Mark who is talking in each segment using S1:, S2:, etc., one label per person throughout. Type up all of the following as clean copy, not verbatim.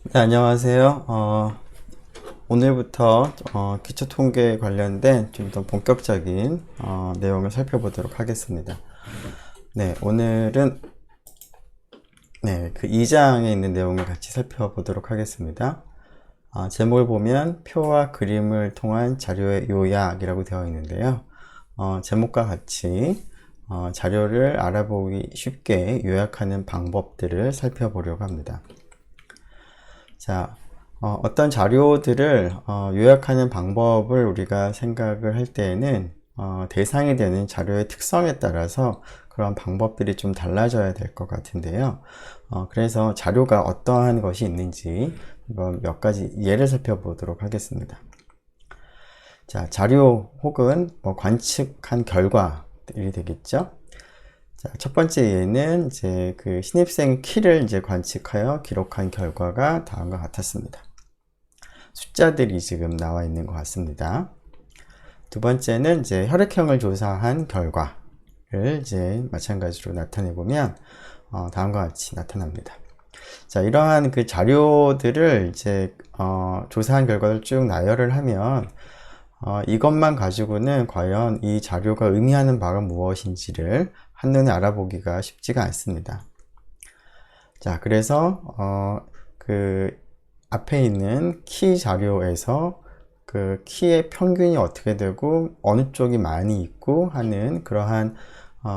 S1: 네, 안녕하세요. 오늘부터 기초통계 관련된 좀 더 본격적인 내용을 살펴보도록 하겠습니다. 네, 오늘은 그 2장에 있는 내용을 같이 살펴보도록 하겠습니다. 제목을 보면 표와 그림을 통한 자료의 요약이라고 되어 있는데요. 제목과 같이 자료를 알아보기 쉽게 요약하는 방법들을 살펴보려고 합니다. 자, 어떤 자료들을 요약하는 방법을 우리가 생각을 할 때에는 대상이 되는 자료의 특성에 따라서 그런 방법들이 좀 달라져야 될 것 같은데요. 그래서 자료가 어떠한 것이 있는지 몇 가지 예를 살펴보도록 하겠습니다. 자, 자료 혹은 관측한 결과들이 되겠죠. 자, 첫 번째 예는 이제 그 신입생 키를 이제 관측하여 기록한 결과가 다음과 같았습니다. 숫자들이 지금 나와 있는 것 같습니다. 두 번째는 이제 혈액형을 조사한 결과를 이제 마찬가지로 나타내 보면 다음과 같이 나타납니다. 자, 이러한 그 자료들을 이제 조사한 결과를 쭉 나열을 하면 이것만 가지고는 과연 이 자료가 의미하는 바가 무엇인지를 한눈에 알아보기가 쉽지가 않습니다. 자, 그래서 그 앞에 있는 키 자료에서 그 키의 평균이 어떻게 되고 어느 쪽이 많이 있고 하는 그러한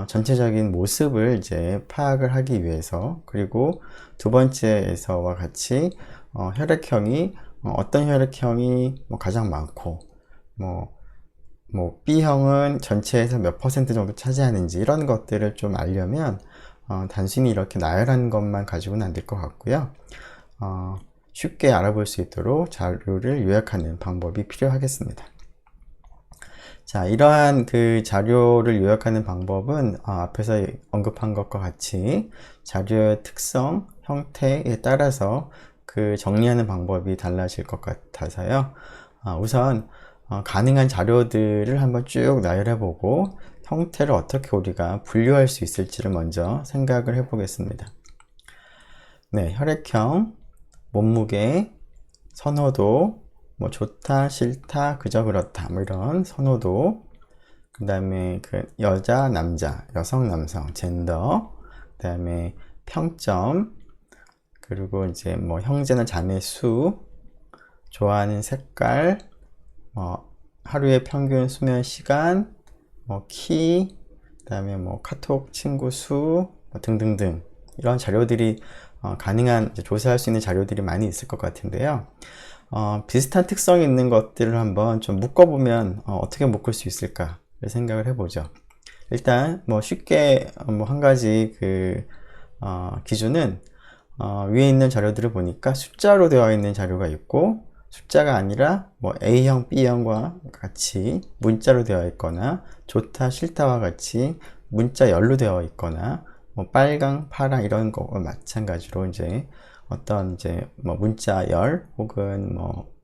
S1: 전체적인 모습을 이제 파악을 하기 위해서, 그리고 두 번째에서와 같이 혈액형이 어떤 혈액형이 가장 많고 B형은 전체에서 몇 퍼센트 정도 차지하는지 이런 것들을 좀 알려면 단순히 이렇게 나열하는 것만 가지고는 안 될 것 같고요. 쉽게 알아볼 수 있도록 자료를 요약하는 방법이 필요하겠습니다. 자, 이러한 그 자료를 요약하는 방법은 앞에서 언급한 것과 같이 자료의 특성, 형태에 따라서 그 정리하는 방법이 달라질 것 같아서요. 우선 가능한 자료들을 한번 쭉 나열해 보고 형태를 어떻게 우리가 분류할 수 있을지를 먼저 생각을 해 보겠습니다. 네, 혈액형, 몸무게, 선호도, 좋다, 싫다, 그저 그렇다, 이런 선호도, 그 다음에 그 여자, 남자, 여성, 남성, 젠더, 그 다음에 평점, 그리고 이제 형제나 자매 수, 좋아하는 색깔, 하루의 평균 수면 시간, 키, 그 다음에 카톡 친구 수, 등등등 이런 자료들이 가능한 조사할 수 있는 자료들이 많이 있을 것 같은데요. 비슷한 특성이 있는 것들을 한번 좀 묶어보면 어떻게 묶을 수 있을까 생각을 해보죠. 일단 쉽게 한 가지 그 기준은 위에 있는 자료들을 보니까 숫자로 되어 있는 자료가 있고, 숫자가 아니라 A형, B형과 같이 문자로 되어 있거나 좋다, 싫다와 같이 문자열로 되어 있거나 빨강, 파랑 이런 거와 마찬가지로 이제 어떤 이제 문자열 혹은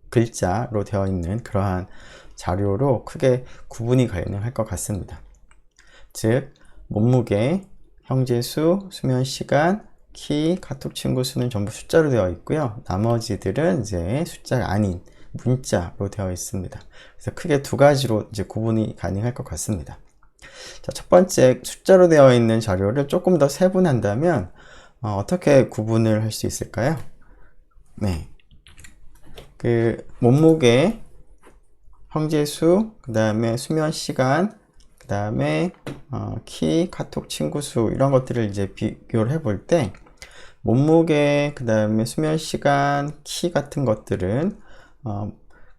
S1: 글자로 되어 있는 그러한 자료로 크게 구분이 가능할 것 같습니다. 즉 몸무게, 형제수, 수면 시간, 키, 카톡 친구 수는 전부 숫자로 되어 있고요. 나머지들은 이제 숫자가 아닌 문자로 되어 있습니다. 그래서 크게 두 가지로 이제 구분이 가능할 것 같습니다. 자, 첫 번째 숫자로 되어 있는 자료를 조금 더 세분한다면 어떻게 구분을 할 수 있을까요? 네, 그 몸무게, 형제수, 그 다음에 수면 시간, 그 다음에 키, 카톡 친구 수 이런 것들을 이제 비교를 해볼 때 몸무게, 그 다음에 수면 시간, 키 같은 것들은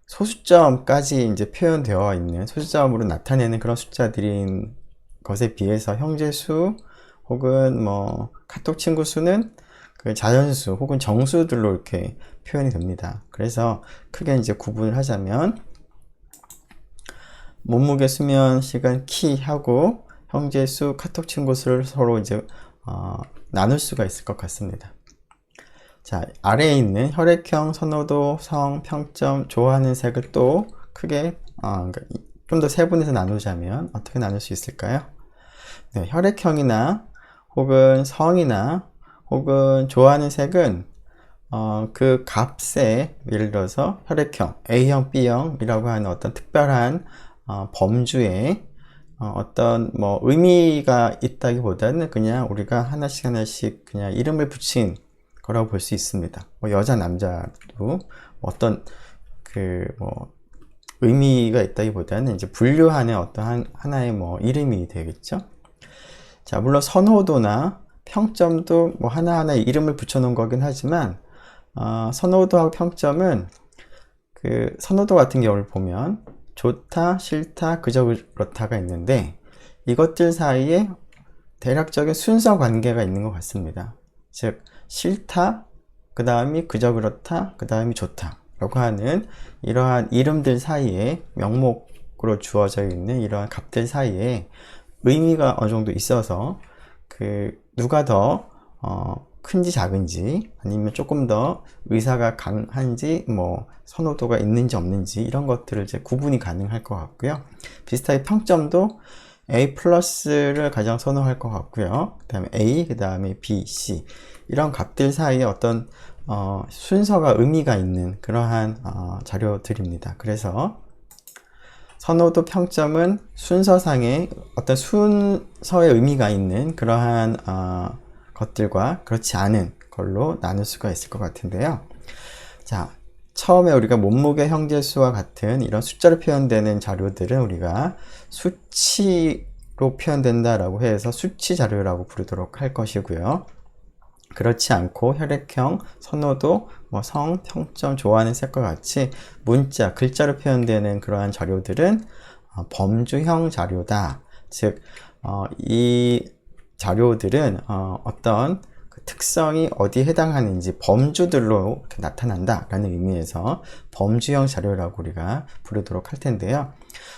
S1: 소수점까지 이제 표현되어 있는 소수점으로 나타내는 그런 숫자들인 것에 비해서 형제수 혹은 카톡 친구 수는 그 자연수 혹은 정수들로 이렇게 표현이 됩니다. 그래서 크게 이제 구분을 하자면 몸무게, 수면 시간, 키하고 형제수, 카톡 친구 수를 서로 이제 나눌 수가 있을 것 같습니다. 자, 아래에 있는 혈액형, 선호도, 성, 평점, 좋아하는 색을 또 크게 그러니까 좀 더 세분해서 나누자면 어떻게 나눌 수 있을까요? 네, 혈액형이나 혹은 성이나 혹은 좋아하는 색은 그 값에 예를 들어서 혈액형 A형, B형이라고 하는 어떤 특별한 범주에 어떤 뭐 의미가 있다기보다는 그냥 우리가 하나씩 하나씩 그냥 이름을 붙인 거라고 볼 수 있습니다. 뭐 여자, 남자도 어떤 그 뭐 의미가 있다기보다는 이제 분류하는 어떠한 하나의 뭐 이름이 되겠죠. 자, 물론 선호도나 평점도 뭐 하나하나의 이름을 붙여놓은 거긴 하지만 선호도하고 평점은 그 선호도 같은 경우를 보면 좋다, 싫다, 그저 그렇다가 있는데 이것들 사이에 대략적인 순서 관계가 있는 것 같습니다. 즉 싫다, 그 다음이 그저 그렇다, 그 다음이 좋다 라고 하는 이러한 이름들 사이에 명목으로 주어져 있는 이러한 값들 사이에 의미가 어느 정도 있어서 그 누가 더 큰지 작은지 아니면 조금 더 의사가 강한지 뭐 선호도가 있는지 없는지 이런 것들을 이제 구분이 가능할 것 같고요. 비슷하게 평점도 A 플러스를 가장 선호할 것 같고요. 그 다음에 A, 그 다음에 B, C 이런 값들 사이에 어떤 순서가 의미가 있는 그러한 자료들입니다. 그래서 선호도 평점은 순서상의 어떤 순서의 의미가 있는 그러한 것들과 그렇지 않은 걸로 나눌 수가 있을 것 같은데요. 자, 처음에 우리가 몸무게, 형제수와 같은 이런 숫자로 표현되는 자료들은 우리가 수치로 표현된다라고 해서 수치 자료라고 부르도록 할 것이고요. 그렇지 않고 혈액형, 선호도, 뭐 성, 평점, 좋아하는 색과 같이 문자, 글자로 표현되는 그러한 자료들은 범주형 자료다. 즉, 이 자료들은 어떤 그 특성이 어디에 해당하는지 범주들로 나타난다 라는 의미에서 범주형 자료라고 우리가 부르도록 할 텐데요.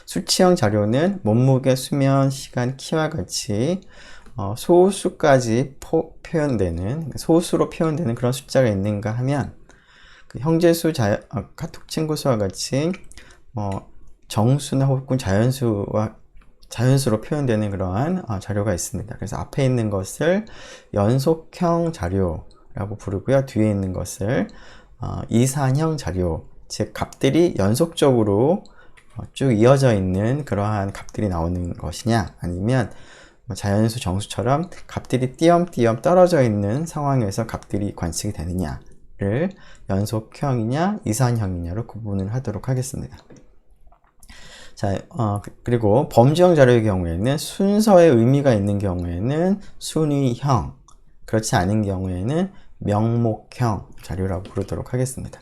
S1: 수치형 자료는 몸무게, 수면, 시간, 키와 같이 소수까지 표현되는 소수로 표현되는 그런 숫자가 있는가 하면 그 형제수, 카톡 친구 수와 같이 정수나 혹은 자연수로 표현되는 그러한 자료가 있습니다. 그래서 앞에 있는 것을 연속형 자료라고 부르고요. 뒤에 있는 것을 이산형 자료, 즉 값들이 연속적으로 쭉 이어져 있는 그러한 값들이 나오는 것이냐 아니면 자연수, 정수처럼 값들이 띄엄띄엄 떨어져 있는 상황에서 값들이 관측이 되느냐를 연속형이냐 이산형이냐로 구분을 하도록 하겠습니다. 자, 그리고 범주형 자료의 경우에는 순서의 의미가 있는 경우에는 순위형, 그렇지 않은 경우에는 명목형 자료라고 부르도록 하겠습니다.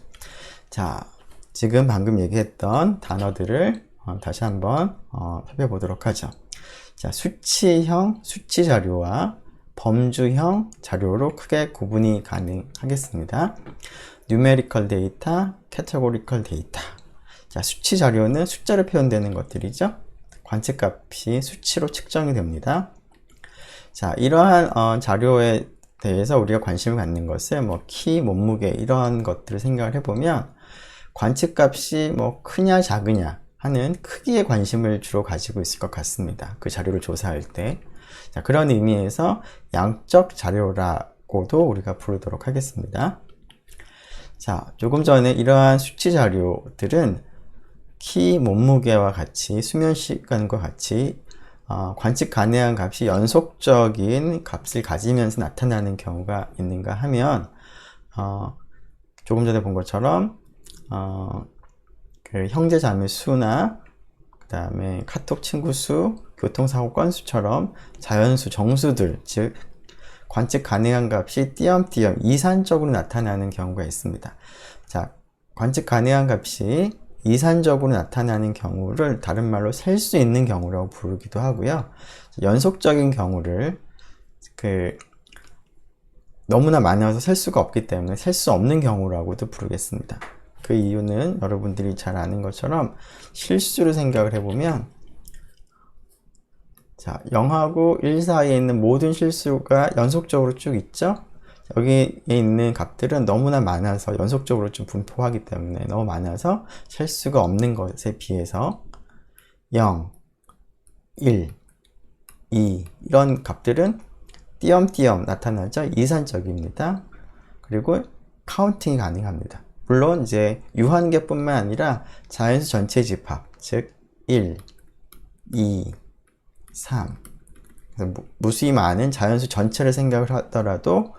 S1: 자, 지금 방금 얘기했던 단어들을 다시 한번 살펴보도록 하죠. 자, 수치형 수치 자료와 범주형 자료로 크게 구분이 가능하겠습니다. numerical 데이터, categorical 데이터. 자, 수치 자료는 숫자로 표현되는 것들이죠. 관측값이 수치로 측정이 됩니다. 자, 이러한 자료에 대해서 우리가 관심을 갖는 것은 뭐 키, 몸무게 이런 것들을 생각을 해보면 관측값이 뭐 크냐 작으냐 하는 크기에 관심을 주로 가지고 있을 것 같습니다. 그 자료를 조사할 때. 자, 그런 의미에서 양적 자료라고도 우리가 부르도록 하겠습니다. 자, 조금 전에 이러한 수치 자료들은 키, 몸무게와 같이 수면 시간과 같이 관측 가능한 값이 연속적인 값을 가지면서 나타나는 경우가 있는가 하면 조금 전에 본 것처럼 그 형제 자매 수나 그 다음에 카톡 친구 수, 교통사고 건수처럼 자연수, 정수들, 즉 관측 가능한 값이 띄엄띄엄 이산적으로 나타나는 경우가 있습니다. 자, 관측 가능한 값이 이산적으로 나타나는 경우를 다른 말로 셀 수 있는 경우라고 부르기도 하고요. 연속적인 경우를 너무나 많아서 셀 수가 없기 때문에 셀 수 없는 경우라고도 부르겠습니다. 그 이유는 여러분들이 잘 아는 것처럼 실수를 생각을 해보면 자, 0하고 1 사이에 있는 모든 실수가 연속적으로 쭉 있죠? 여기에 있는 값들은 너무나 많아서 연속적으로 좀 분포하기 때문에 너무 많아서 셀 수가 없는 것에 비해서 0, 1, 2 이런 값들은 띄엄띄엄 나타나죠. 이산적입니다. 그리고 카운팅이 가능합니다. 물론 이제 유한계뿐만 아니라 자연수 전체 집합, 즉 1, 2, 3. 무수히 많은 자연수 전체를 생각을 하더라도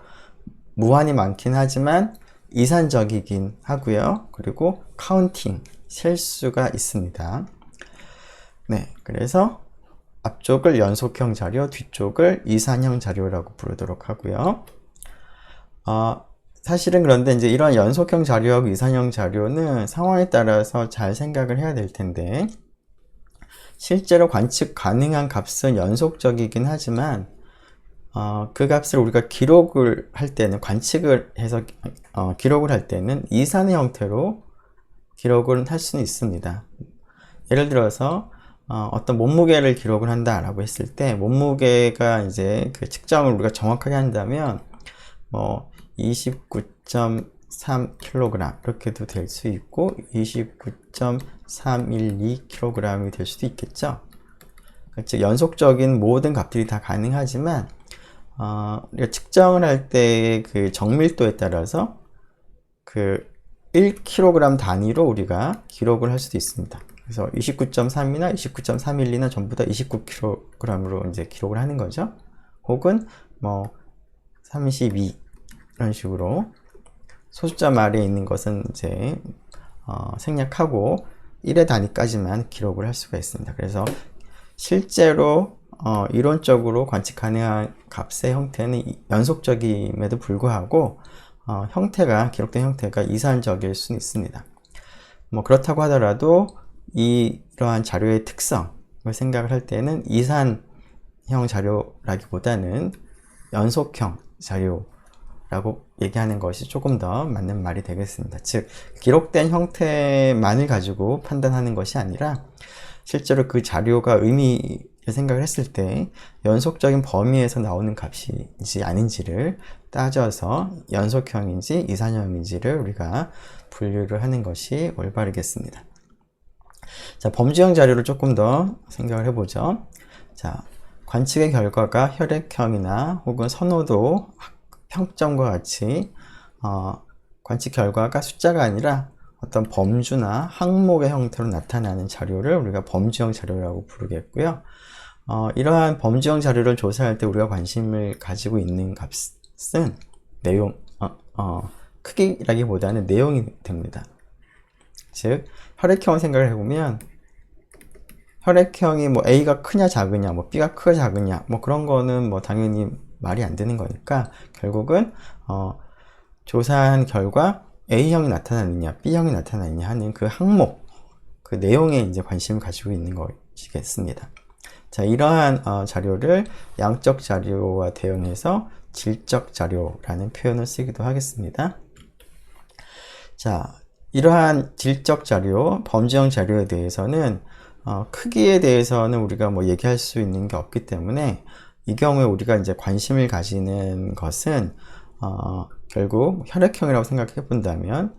S1: 무한히 많긴 하지만 이산적이긴 하고요. 그리고 카운팅, 셀 수가 있습니다. 네, 그래서 앞쪽을 연속형 자료, 뒤쪽을 이산형 자료라고 부르도록 하고요. 사실은 그런데 이제 이런 연속형 자료하고 이산형 자료는 상황에 따라서 잘 생각을 해야 될 텐데, 실제로 관측 가능한 값은 연속적이긴 하지만 그 값을 우리가 기록을 할 때는, 관측을 해서 기록을 할 때는 이산의 형태로 기록을 할 수는 있습니다. 예를 들어서 어떤 몸무게를 기록을 한다라고 했을 때, 몸무게가 이제 그 측정을 우리가 정확하게 한다면 뭐 29.3kg 이렇게도 될 수 있고 29.312kg이 될 수도 있겠죠. 즉 연속적인 모든 값들이 다 가능하지만 우리가 측정을 할 때의 그 정밀도에 따라서 그 1kg 단위로 우리가 기록을 할 수도 있습니다. 그래서 29.3이나 29.312나 전부 다 29kg으로 이제 기록을 하는 거죠. 혹은 뭐 32 이런 식으로 소수자 말에 있는 것은 이제 생략하고 1의 단위까지만 기록을 할 수가 있습니다. 그래서 실제로 이론적으로 관측 가능한 값의 형태는 연속적임에도 불구하고 기록된 형태가 이산적일 수는 있습니다. 뭐 그렇다고 하더라도 이러한 자료의 특성을 생각을 할 때는 이산형 자료라기보다는 연속형 자료라고 얘기하는 것이 조금 더 맞는 말이 되겠습니다. 즉 기록된 형태만을 가지고 판단하는 것이 아니라 실제로 그 자료가 의미를 생각을 했을 때 연속적인 범위에서 나오는 값인지 아닌지를 따져서 연속형인지 이산형인지를 우리가 분류를 하는 것이 올바르겠습니다. 자, 범주형 자료를 조금 더 생각을 해보죠. 자, 관측의 결과가 혈액형이나 혹은 선호도, 평점과 같이 관측 결과가 숫자가 아니라 어떤 범주나 항목의 형태로 나타나는 자료를 우리가 범주형 자료라고 부르겠고요. 이러한 범주형 자료를 조사할 때 우리가 관심을 가지고 있는 값은 내용, 크기라기보다는 내용이 됩니다. 즉 혈액형을 생각을 해보면 혈액형이 뭐 A가 크냐 작으냐, 뭐 B가 크냐 작으냐, 뭐 그런 거는 뭐 당연히 말이 안 되는 거니까 결국은 조사한 결과 A형이 나타나느냐 B형이 나타나느냐 하는 그 항목, 그 내용에 이제 관심을 가지고 있는 것이겠습니다. 자, 이러한 자료를 양적 자료와 대응해서 질적 자료라는 표현을 쓰기도 하겠습니다. 자, 이러한 질적 자료, 범주형 자료에 대해서는 크기에 대해서는 우리가 뭐 얘기할 수 있는 게 없기 때문에 이 경우에 우리가 이제 관심을 가지는 것은 결국 혈액형이라고 생각해 본다면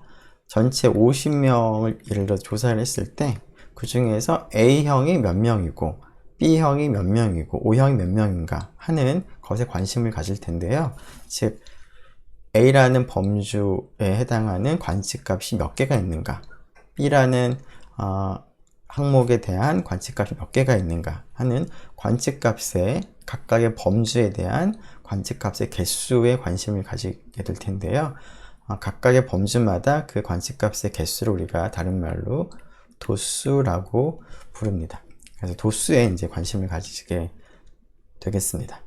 S1: 전체 50명을 예를 들어 조사를 했을 때 그 중에서 A형이 몇 명이고 B형이 몇 명이고 O형이 몇 명인가 하는 것에 관심을 가질 텐데요. 즉 A라는 범주에 해당하는 관측값이 몇 개가 있는가, B라는 항목에 대한 관측값이 몇 개가 있는가 하는 관측값의 각각의 범주에 대한 관측값의 개수에 관심을 가지게 될 텐데요. 각각의 범주마다 그 관측값의 개수를 우리가 다른 말로 도수라고 부릅니다. 그래서 도수에 이제 관심을 가지게 되겠습니다.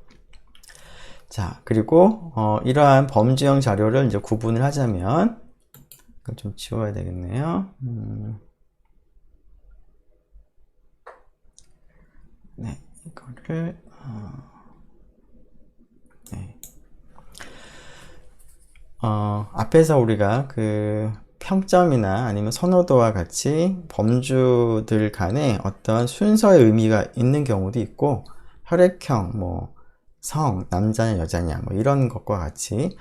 S1: 자, 그리고 이러한 범주형 자료를 이제 구분을 하자면, 이걸 좀 지워야 되겠네요. 네, 이거를 네. 앞에서 우리가 그 평점이나 아니면 선호도와 같이 범주들 간에 어떤 순서의 의미가 있는 경우도 있고, 혈액형, 뭐 성, 남자냐 여자냐 뭐 이런 것과 같이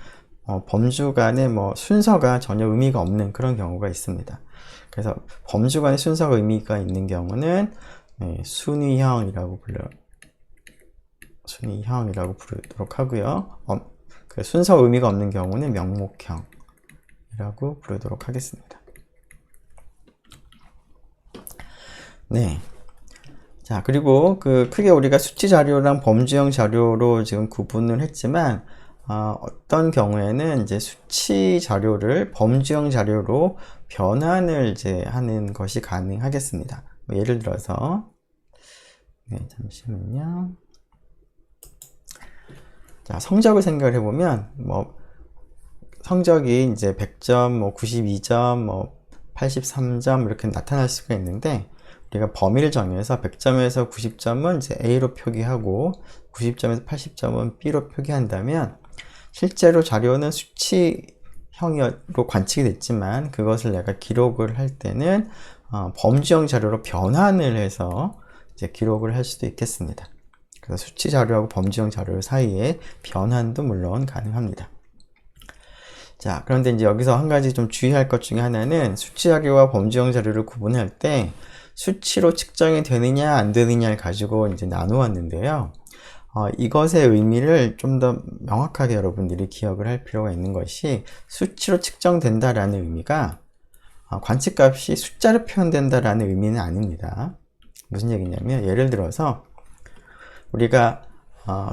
S1: 범주 간에 뭐 순서가 전혀 의미가 없는 그런 경우가 있습니다. 그래서 범주 간의 순서가 의미가 있는 경우는 순위형이라고 부르도록 하고요. 그 순서 의미가 없는 경우는 명목형 이라고 부르도록 하겠습니다. 네. 자, 그리고 크게 우리가 수치 자료랑 범주형 자료로 지금 구분을 했지만, 어떤 경우에는 이제 수치 자료를 범주형 자료로 변환을 이제 하는 것이 가능하겠습니다. 예를 들어서, 네, 잠시만요. 자, 성적을 생각을 해보면, 성적이 이제 100점, 92점, 83점 이렇게 나타날 수가 있는데, 우리가 범위를 정해서 100점에서 90점은 이제 A로 표기하고 90점에서 80점은 B로 표기한다면 실제로 자료는 수치형으로 관측이 됐지만 그것을 내가 기록을 할 때는 범주형 자료로 변환을 해서 이제 기록을 할 수도 있겠습니다. 그래서 수치 자료하고 범주형 자료 사이에 변환도 물론 가능합니다. 자, 그런데 이제 여기서 한 가지 좀 주의할 것 중에 하나는 수치 자료와 범주형 자료를 구분할 때 수치로 측정이 되느냐 안 되느냐를 가지고 이제 나누었는데요. 이것의 의미를 좀 더 명확하게 여러분들이 기억을 할 필요가 있는 것이 수치로 측정된다라는 의미가 관측값이 숫자로 표현된다라는 의미는 아닙니다. 무슨 얘기냐면 예를 들어서 우리가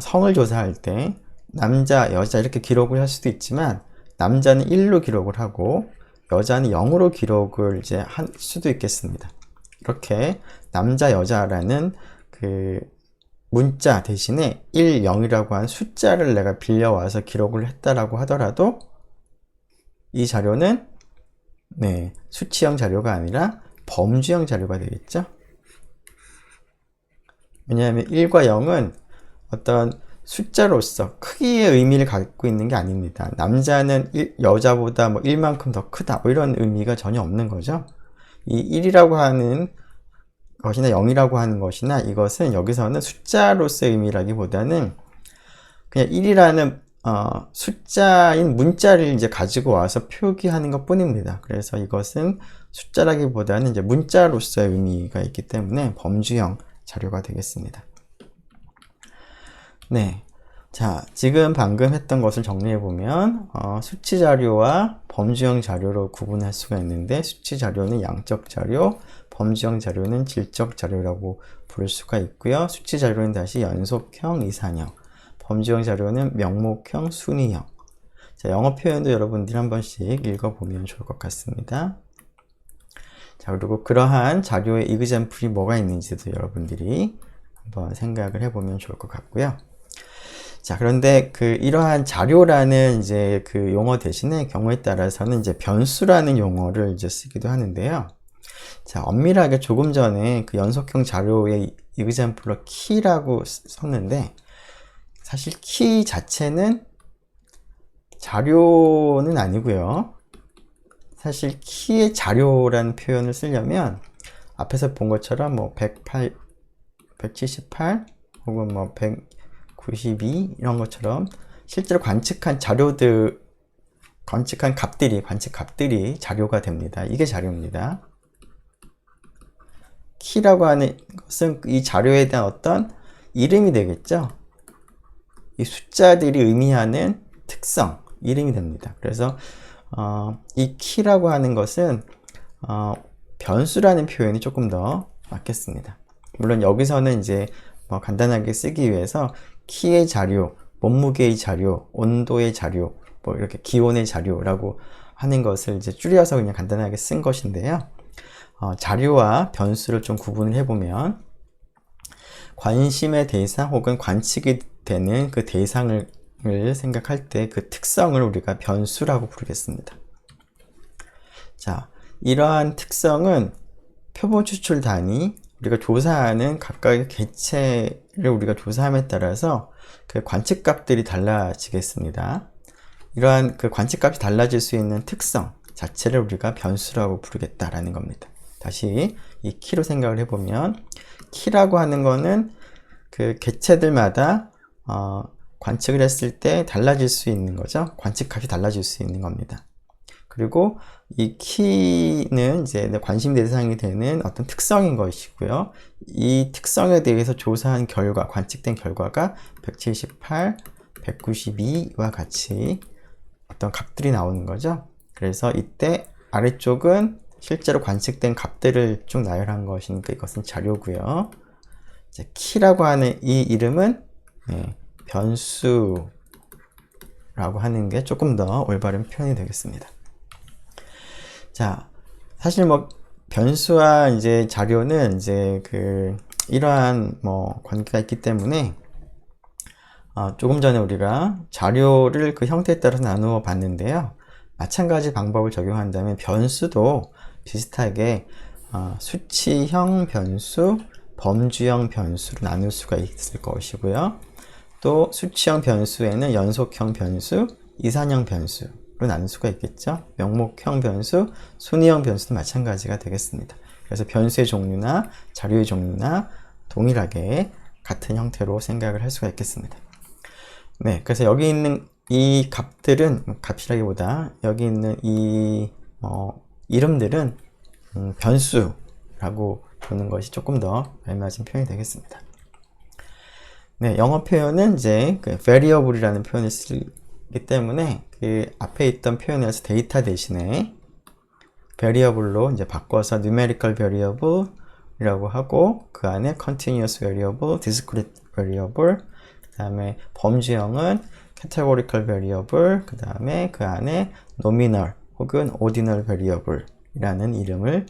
S1: 성을 조사할 때 남자, 여자 이렇게 기록을 할 수도 있지만 남자는 1로 기록을 하고 여자는 0으로 기록을 이제 할 수도 있겠습니다. 이렇게 남자, 여자라는 그 문자 대신에 1, 0이라고 한 숫자를 내가 빌려와서 기록을 했다라고 하더라도 이 자료는 네, 수치형 자료가 아니라 범주형 자료가 되겠죠. 왜냐하면 1과 0은 어떤 숫자로서 크기의 의미를 갖고 있는 게 아닙니다. 남자는 여자보다 1만큼 더 크다 이런 의미가 전혀 없는 거죠. 이 1이라고 하는 것이나 0이라고 하는 것이나 이것은 여기서는 숫자로서의 의미라기보다는 그냥 1이라는 숫자인 문자를 이제 가지고 와서 표기하는 것 뿐입니다. 그래서 이것은 숫자라기보다는 이제 문자로서의 의미가 있기 때문에 범주형 자료가 되겠습니다. 네. 자, 지금 방금 했던 것을 정리해보면 수치 자료와 범주형 자료로 구분할 수가 있는데 수치 자료는 양적 자료, 범주형 자료는 질적 자료라고 부를 수가 있고요. 수치 자료는 다시 연속형, 이산형, 범주형 자료는 명목형, 순위형. 자, 영어 표현도 여러분들이 한 번씩 읽어보면 좋을 것 같습니다. 자, 그리고 그러한 자료의 이그젬플이 뭐가 있는지도 여러분들이 한번 생각을 해보면 좋을 것 같고요. 자, 그런데 이러한 자료라는 이제 그 용어 대신에 경우에 따라서는 이제 변수라는 용어를 이제 쓰기도 하는데요. 자, 엄밀하게 조금 전에 그 연속형 자료의 이그젬플로 키라고 썼는데 사실 키 자체는 자료는 아니고요. 사실 키의 자료라는 표현을 쓰려면 앞에서 본 것처럼 178 혹은 192 이런 것처럼 실제로 관측한 자료들, 관측 값들이 자료가 됩니다. 이게 자료입니다. 키라고 하는 것은 이 자료에 대한 어떤 이름이 되겠죠. 이 숫자들이 의미하는 특성, 이름이 됩니다. 그래서 이 키라고 하는 것은 변수라는 표현이 조금 더 맞겠습니다. 물론 여기서는 이제 간단하게 쓰기 위해서 키의 자료, 몸무게의 자료, 온도의 자료, 이렇게 기온의 자료라고 하는 것을 이제 줄여서 그냥 간단하게 쓴 것인데요. 자료와 변수를 좀 구분을 해보면 관심의 대상 혹은 관측이 되는 그 대상을 생각할 때 그 특성을 우리가 변수라고 부르겠습니다. 자, 이러한 특성은 표본 추출 단위, 우리가 조사하는 각각의 개체를 우리가 조사함에 따라서 그 관측값들이 달라지겠습니다. 이러한 그 관측값이 달라질 수 있는 특성 자체를 우리가 변수라고 부르겠다라는 겁니다. 다시 이 키로 생각을 해보면 키라고 하는 거는 그 개체들마다 관측을 했을 때 달라질 수 있는 거죠. 관측값이 달라질 수 있는 겁니다. 그리고 이 키는 이제 관심 대상이 되는 어떤 특성인 것이고요. 이 특성에 대해서 조사한 결과, 관측된 결과가 178, 192와 같이 어떤 값들이 나오는 거죠. 그래서 이때 아래쪽은 실제로 관측된 값들을 쭉 나열한 것이니까 이것은 자료고요. 이제 키라고 하는 이 이름은 변수라고 하는 게 조금 더 올바른 표현이 되겠습니다. 자, 사실 뭐 변수와 이제 자료는 이제 이러한 관계가 있기 때문에 조금 전에 우리가 자료를 그 형태에 따라서 나누어 봤는데요. 마찬가지 방법을 적용한다면 변수도 비슷하게 수치형 변수, 범주형 변수로 나눌 수가 있을 것이고요. 또 수치형 변수에는 연속형 변수, 이산형 변수로 나눌 수가 있겠죠. 명목형 변수, 순위형 변수도 마찬가지가 되겠습니다. 그래서 변수의 종류나 자료의 종류나 동일하게 같은 형태로 생각을 할 수가 있겠습니다. 네, 그래서 여기 있는 이 값들은, 값이라기보다 여기 있는 이 이름들은 변수라고 보는 것이 조금 더 알맞은 표현이 되겠습니다. 네, 영어 표현은 이제 variable이라는 표현을 쓰기 때문에 그 앞에 있던 표현에서 데이터 대신에 variable로 이제 바꿔서 numerical variable이라고 하고 그 안에 continuous variable, discrete variable, 그 다음에 범주형은 categorical variable, 그 다음에 그 안에 nominal 혹은 ordinal variable 이라는 이름을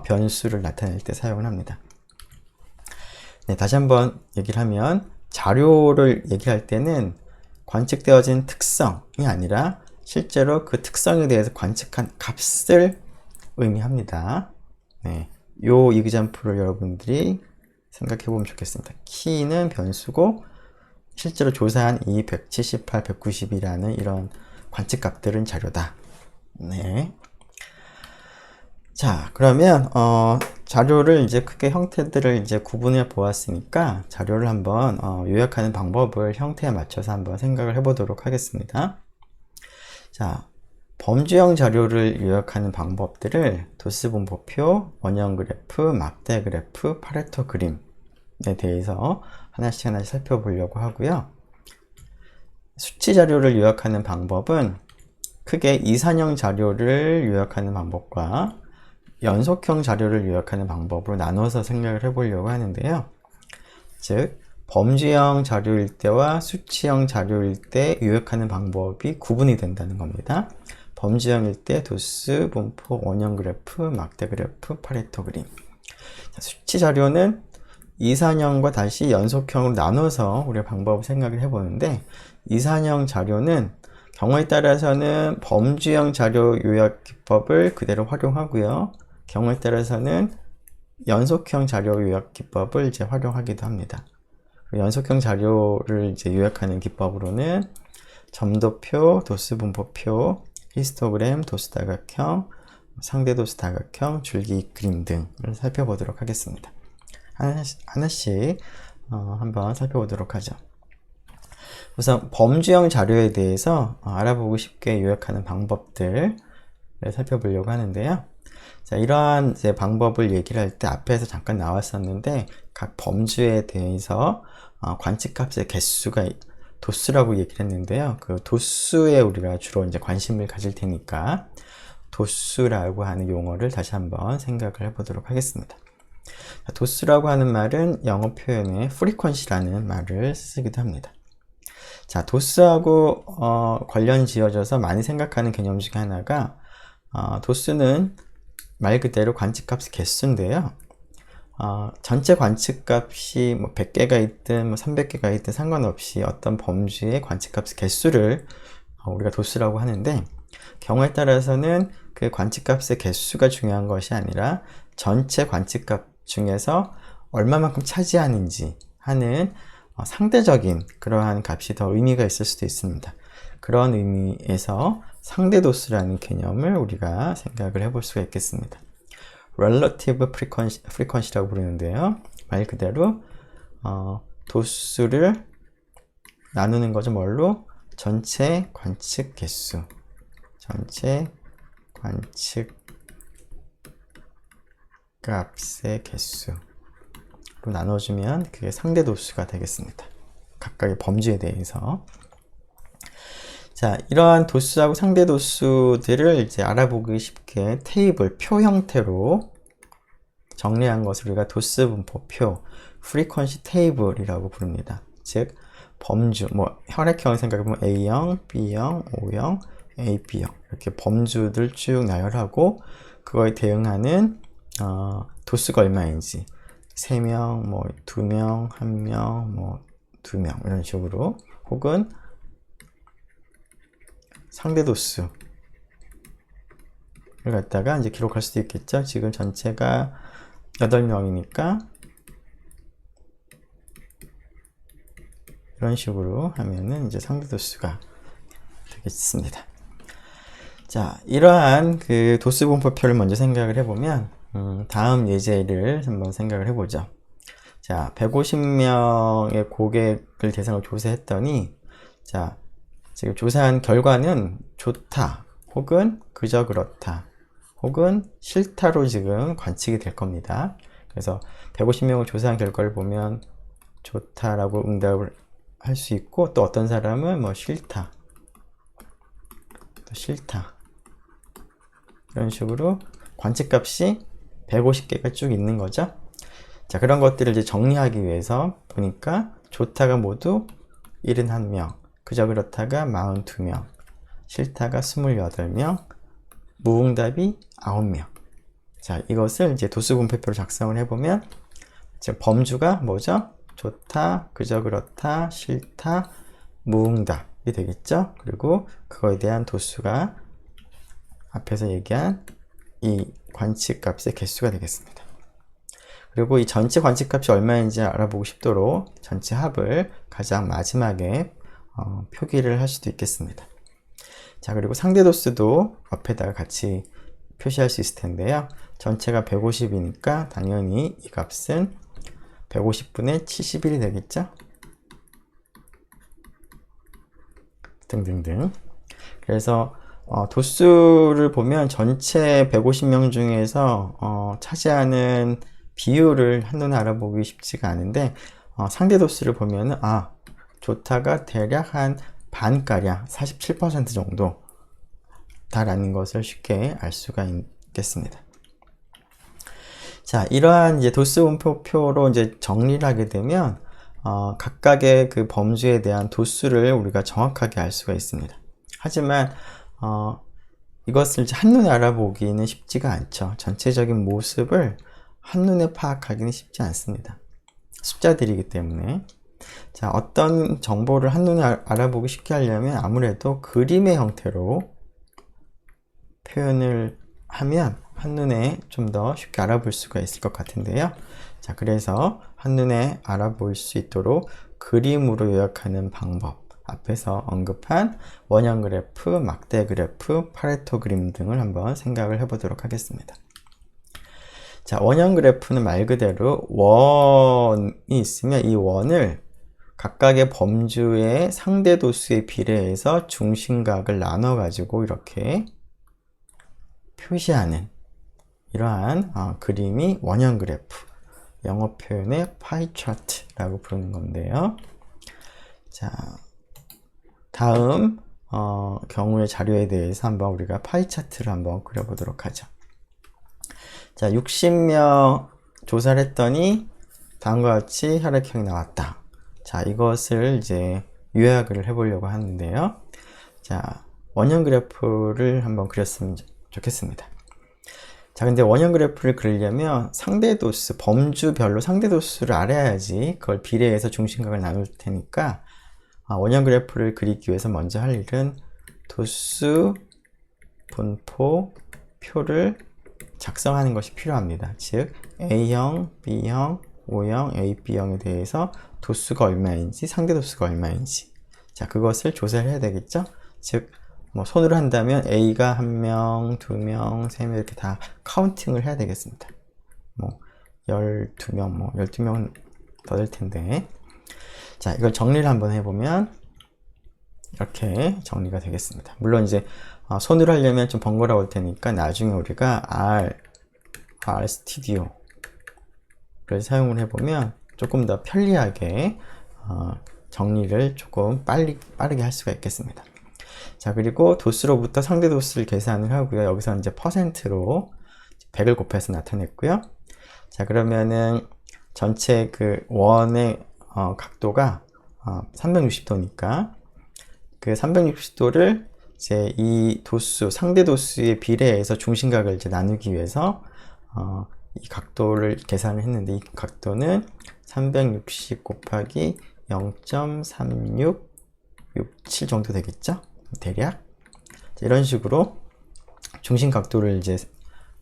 S1: 변수를 나타낼 때 사용을 합니다. 네, 다시 한번 얘기를 하면 자료를 얘기할 때는 관측되어진 특성이 아니라 실제로 그 특성에 대해서 관측한 값을 의미합니다. 네, 요 이그잠플을 여러분들이 생각해 보면 좋겠습니다. 키는 변수고 실제로 조사한 이 178, 190이라는 이런 관측값들은 자료다. 네. 자, 그러면 자료를 이제 크게 형태들을 이제 구분해 보았으니까 자료를 한번 요약하는 방법을 형태에 맞춰서 한번 생각을 해보도록 하겠습니다. 자, 범주형 자료를 요약하는 방법들을 도스 분포표, 원형 그래프, 막대 그래프, 파레토 그림에 대해서 하나씩 살펴보려고 하고요. 수치 자료를 요약하는 방법은 크게 이산형 자료를 요약하는 방법과 연속형 자료를 요약하는 방법으로 나눠서 생각을 해보려고 하는데요. 즉, 범주형 자료일 때와 수치형 자료일 때 요약하는 방법이 구분이 된다는 겁니다. 범주형일 때 도스, 분포, 원형 그래프, 막대 그래프, 파레토 그림. 자, 수치 자료는 이산형과 다시 연속형으로 나눠서 우리가 방법을 생각을 해보는데, 이산형 자료는 경우에 따라서는 범주형 자료 요약 기법을 그대로 활용하고요. 경우에 따라서는 연속형 자료 요약 기법을 이제 활용하기도 합니다. 연속형 자료를 이제 요약하는 기법으로는 점도표, 도스 분포표, 히스토그램, 도스 다각형, 상대 도스 다각형, 줄기 그림 등을 살펴보도록 하겠습니다. 하나씩 한번 살펴보도록 하죠. 우선 범주형 자료에 대해서 알아보고 쉽게 요약하는 방법들을 살펴보려고 하는데요. 자, 이러한 이제 방법을 얘기를 할 때 앞에서 잠깐 나왔었는데 각 범주에 대해서 관측값의 개수가 도수라고 얘기를 했는데요. 그 도수에 우리가 주로 이제 관심을 가질 테니까 도수라고 하는 용어를 다시 한번 생각을 해보도록 하겠습니다. 도수라고 하는 말은 영어 표현에 frequency라는 말을 쓰기도 합니다. 자, 도수하고 관련 지어져서 많이 생각하는 개념 중에 하나가 도수는 말 그대로 관측값의 개수인데요. 전체 관측값이 뭐 100개가 있든 뭐 300개가 있든 상관없이 어떤 범주의 관측값의 개수를 우리가 도수라고 하는데, 경우에 따라서는 그 관측값의 개수가 중요한 것이 아니라 전체 관측값 중에서 얼마만큼 차지하는지 하는 상대적인 그러한 값이 더 의미가 있을 수도 있습니다. 그런 의미에서 상대도수라는 개념을 우리가 생각을 해볼 수가 있겠습니다. relative frequency라고 부르는데요. 말 그대로 도수를 나누는 거죠. 뭘로? 전체 관측 개수, 전체 관측 값의 개수로 나눠주면 그게 상대도수가 되겠습니다. 각각의 범주에 대해서. 자, 이러한 도수하고 상대 도수들을 이제 알아보기 쉽게 테이블, 표 형태로 정리한 것을 우리가 도수 분포표, 프리퀀시 테이블이라고 부릅니다. 즉, 범주, 뭐 혈액형을 생각해보면 A형, B형, O형, AB형 이렇게 범주들 쭉 나열하고 그거에 대응하는 도수가 얼마인지 3명, 뭐 2명, 1명, 뭐 2명 이런 식으로 혹은 상대 도수를 갖다가 이제 기록할 수도 있겠죠. 지금 전체가 8명이니까 이런 식으로 하면은 이제 상대 도수가 되겠습니다. 자, 이러한 그 도수 분포표를 먼저 생각을 해보면 다음 예제를 한번 생각을 해보죠. 자, 150명의 고객을 대상으로 조사했더니 자, 지금 조사한 결과는 좋다 혹은 그저 그렇다 혹은 싫다로 지금 관측이 될 겁니다. 그래서 150명을 조사한 결과를 보면 좋다라고 응답을 할 수 있고 또 어떤 사람은 뭐 싫다 또 싫다 이런 식으로 관측값이 150개가 쭉 있는 거죠. 자, 그런 것들을 이제 정리하기 위해서 보니까 좋다가 모두 71명, 그저 그렇다가 42명, 싫다가 28명, 무응답이 9명. 자, 이것을 이제 도수 분포표로 작성을 해보면 지금 범주가 뭐죠? 좋다, 그저 그렇다, 싫다, 무응답이 되겠죠? 그리고 그거에 대한 도수가 앞에서 얘기한 이 관측값의 개수가 되겠습니다. 그리고 이 전체 관측값이 얼마인지 알아보고 싶도록 전체 합을 가장 마지막에 표기를 할 수도 있겠습니다. 자, 그리고 상대 도수도 옆에다가 같이 표시할 수 있을 텐데요. 전체가 150이니까 당연히 이 값은 150분의 71이 되겠죠? 등등등. 그래서 도수를 보면 전체 150명 중에서 차지하는 비율을 한눈에 알아보기 쉽지가 않은데 상대 도수를 보면 좋다가 대략 한 반가량 47% 정도 다라는 것을 쉽게 알 수가 있겠습니다. 자, 이러한 이제 도수 분포표로 이제 정리를 하게 되면 각각의 그 범주에 대한 도수를 우리가 정확하게 알 수가 있습니다. 하지만 이것을 이제 한눈에 알아보기는 쉽지가 않죠. 전체적인 모습을 한눈에 파악하기는 쉽지 않습니다. 숫자들이기 때문에. 자, 어떤 정보를 한눈에 알아보기 쉽게 하려면 아무래도 그림의 형태로 표현을 하면 한눈에 좀 더 쉽게 알아볼 수가 있을 것 같은데요. 자, 그래서 한눈에 알아볼 수 있도록 그림으로 요약하는 방법, 앞에서 언급한 원형 그래프, 막대 그래프, 파레토 그림 등을 한번 생각을 해보도록 하겠습니다. 자, 원형 그래프는 말 그대로 원이 있으면 이 원을 각각의 범주의 상대 도수에 비례해서 중심각을 나눠 가지고 이렇게 표시하는 이러한 그림이 원형 그래프, 영어 표현의 파이 차트라고 부르는 건데요. 자, 다음 경우의 자료에 대해서 한번 우리가 파이 차트를 한번 그려보도록 하죠. 자, 60명 조사를 했더니 다음과 같이 혈액형이 나왔다. 자, 이것을 이제 요약을 해보려고 하는데요. 자, 원형 그래프를 한번 그렸으면 좋겠습니다. 자, 근데 원형 그래프를 그리려면 상대 도수, 범주별로 상대 도수를 알아야지 그걸 비례해서 중심각을 나눌 테니까 원형 그래프를 그리기 위해서 먼저 할 일은 도수 분포 표를 작성하는 것이 필요합니다. 즉 A형, B형, O형, AB형에 대해서 도수가 얼마인지 상대 도수가 얼마인지 자, 그것을 조사를 해야 되겠죠. 즉 뭐 손으로 한다면 A가 1명, 2명, 3명 이렇게 다 카운팅을 해야 되겠습니다. 뭐 12명, 뭐 12명은 더 될 텐데 자, 이걸 정리를 한번 해보면 이렇게 정리가 되겠습니다. 물론 이제 손으로 하려면 좀 번거로울 테니까 나중에 우리가 R 스튜디오를 사용을 해보면 조금 더 편리하게 정리를 조금 빠르게 할 수가 있겠습니다. 자, 그리고 도수로부터 상대 도수를 계산을 하고요. 여기서 이제 퍼센트로 100을 곱해서 나타냈고요. 자, 그러면은 전체 그 원의 각도가 360도니까 그 360도를 이제 이 도수, 상대 도수의 비례해서 중심각을 이제 나누기 위해서 이 각도를 계산을 했는데, 이 각도는 360 곱하기 0.3667 정도 되겠죠? 대략. 이런 식으로 중심 각도를 이제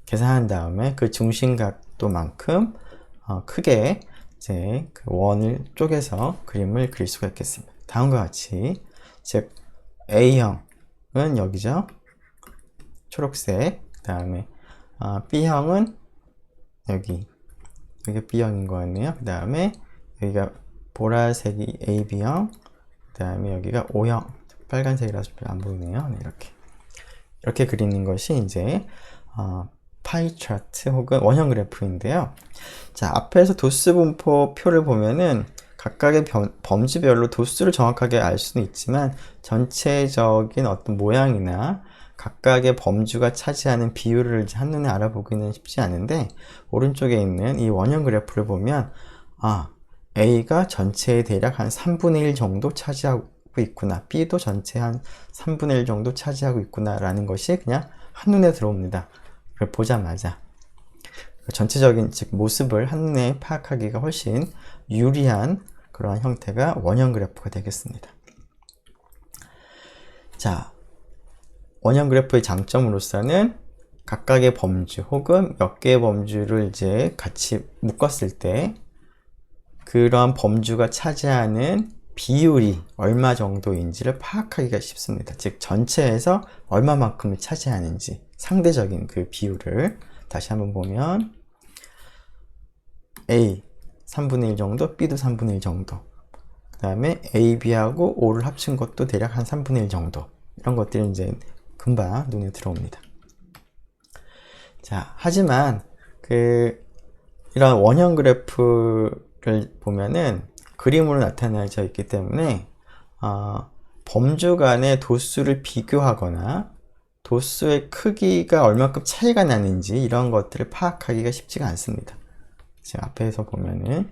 S1: 계산한 다음에 그 중심 각도만큼 크게 이제 그 원을 쪼개서 그림을 그릴 수가 있겠습니다. 다음과 같이, 즉 A형은 여기죠. 초록색. 그 다음에 B형은 여기가 B형인 것 같네요. 그 다음에 여기가 보라색이 AB형, 그 다음에 여기가 O형, 빨간색이라서 잘 안 보이네요. 네, 이렇게 그리는 것이 이제 파이 차트 혹은 원형 그래프인데요. 자, 앞에서 도수 분포 표를 보면은 각각의 범주별로 도수를 정확하게 알 수는 있지만 전체적인 어떤 모양이나 각각의 범주가 차지하는 비율을 한눈에 알아보기는 쉽지 않은데, 오른쪽에 있는 이 원형 그래프를 보면 A가 전체의 대략 한 3분의 1 정도 차지하고 있구나, B도 전체 한 3분의 1 정도 차지하고 있구나 라는 것이 그냥 한눈에 들어옵니다. 그걸 보자마자 전체적인 즉 모습을 한눈에 파악하기가 훨씬 유리한 그러한 형태가 원형 그래프가 되겠습니다. 자, 원형 그래프의 장점으로서는 각각의 범주 혹은 몇 개의 범주를 이제 같이 묶었을 때 그러한 범주가 차지하는 비율이 얼마 정도인지를 파악하기가 쉽습니다. 즉 전체에서 얼마만큼을 차지하는지 상대적인 그 비율을 다시 한번 보면 A 3분의 1 정도, B도 3분의 1 정도, 그 다음에 A, B하고 O를 합친 것도 대략 한 3분의 1 정도, 이런 것들이 이제 금방 눈에 들어옵니다. 자, 하지만 이런 원형 그래프를 보면은 그림으로 나타나져 있기 때문에 범주 간의 도수를 비교하거나 도수의 크기가 얼마큼 차이가 나는지 이런 것들을 파악하기가 쉽지가 않습니다. 지금 앞에서 보면은,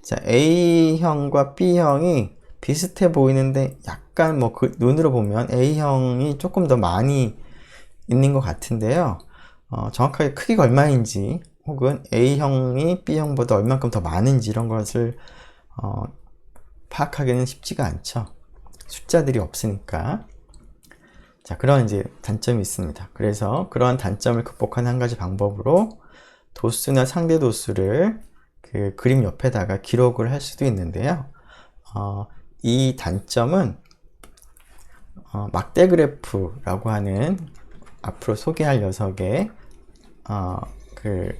S1: 자, A형과 B형이 비슷해 보이는데 약간 눈으로 보면 A형이 조금 더 많이 있는 것 같은데요. 정확하게 크기가 얼마인지 혹은 A형이 B형보다 얼만큼 더 많은지 이런 것을 파악하기는 쉽지가 않죠. 숫자들이 없으니까. 자, 그런 이제 단점이 있습니다. 그래서 그런 단점을 극복하는 한 가지 방법으로 도수나 상대 도수를 그 그림 옆에다가 기록을 할 수도 있는데요. 이 단점은 막대 그래프라고 하는 앞으로 소개할 녀석의 그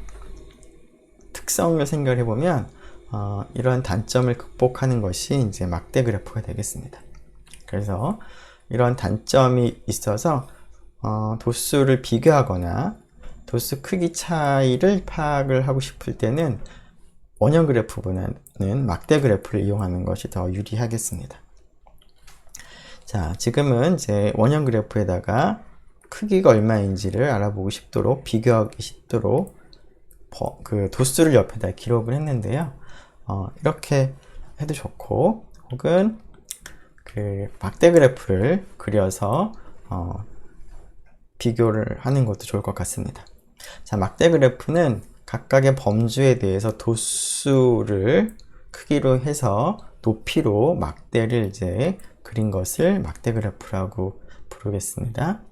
S1: 특성을 생각해 보면 이런 단점을 극복하는 것이 이제 막대 그래프가 되겠습니다. 그래서 이런 단점이 있어서 도수를 비교하거나 도수 크기 차이를 파악을 하고 싶을 때는 원형 그래프보다는 막대 그래프를 이용하는 것이 더 유리하겠습니다. 자, 지금은 이제 원형 그래프에다가 크기가 얼마인지를 알아보고 싶도록, 비교하기 쉽도록 그 도수를 옆에다 기록을 했는데요. 이렇게 해도 좋고, 혹은 그 막대 그래프를 그려서 비교를 하는 것도 좋을 것 같습니다. 자, 막대 그래프는 각각의 범주에 대해서 도수를 크기로 해서 높이로 막대를 이제 그린 것을 막대 그래프라고 부르겠습니다.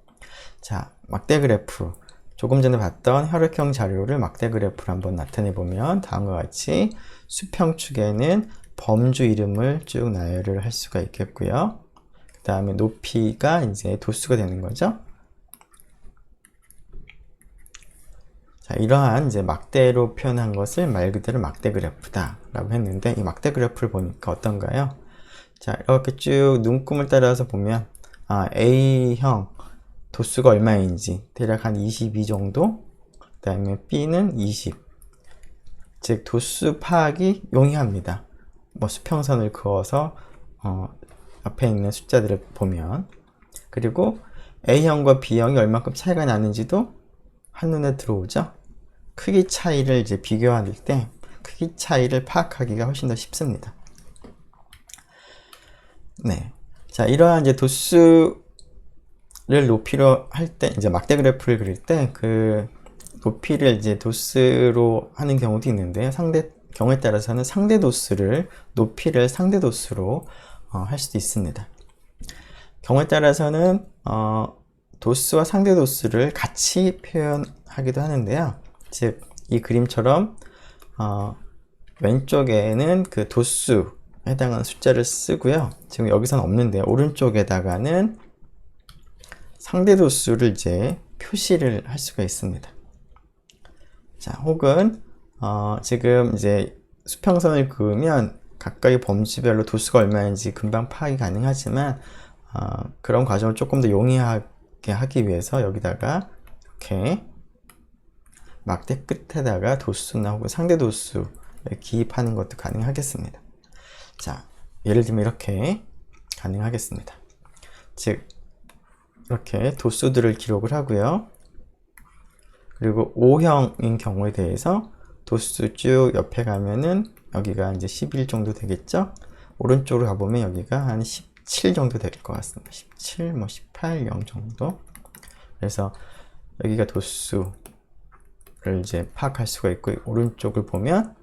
S1: 자, 막대 그래프, 조금 전에 봤던 혈액형 자료를 막대 그래프로 한번 나타내 보면 다음과 같이 수평축에는 범주 이름을 쭉 나열을 할 수가 있겠고요. 그 다음에 높이가 이제 도수가 되는 거죠. 자, 이러한 이제 막대로 표현한 것을 말 그대로 막대 그래프다 라고 했는데, 이 막대 그래프를 보니까 어떤가요? 자, 이렇게 쭉 눈금을 따라서 보면 A형 도수가 얼마인지 대략 한 22 정도, 그 다음에 B는 20, 즉 도수 파악이 용이합니다. 수평선을 그어서 앞에 있는 숫자들을 보면, 그리고 A형과 B형이 얼마큼 차이가 나는지도 한눈에 들어오죠. 크기 차이를 이제 비교할 때 크기 차이를 파악하기가 훨씬 더 쉽습니다. 네. 자, 이러한 이제 도수를 높이로 할 때, 이제 막대 그래프를 그릴 때 그 높이를 이제 도수로 하는 경우도 있는데요. 경우에 따라서는 상대 도수를, 높이를 상대 도수로 할 수도 있습니다. 경우에 따라서는 도수와 상대 도수를 같이 표현하기도 하는데요. 즉, 이 그림처럼 왼쪽에는 그 도수에 해당하는 숫자를 쓰고요. 지금 여기서는 없는데 오른쪽에다가는 상대 도수를 이제 표시를 할 수가 있습니다. 자, 혹은 지금 이제 수평선을 그으면 각각의 범주별로 도수가 얼마인지 금방 파악이 가능하지만 그런 과정을 조금 더 용이하게 하기 위해서 여기다가 이렇게 막대 끝에다가 도수나 혹은 상대 도수를 기입하는 것도 가능하겠습니다. 자, 예를 들면 이렇게 가능하겠습니다. 즉, 이렇게 도수들을 기록을 하고요. 그리고 O형인 경우에 대해서 도수 쭉 옆에 가면은 여기가 이제 11 정도 되겠죠? 오른쪽으로 가보면 여기가 한 17 정도 될 것 같습니다. 17, 뭐 18, 0 정도. 그래서 여기가 도수를 이제 파악할 수가 있고, 오른쪽을 보면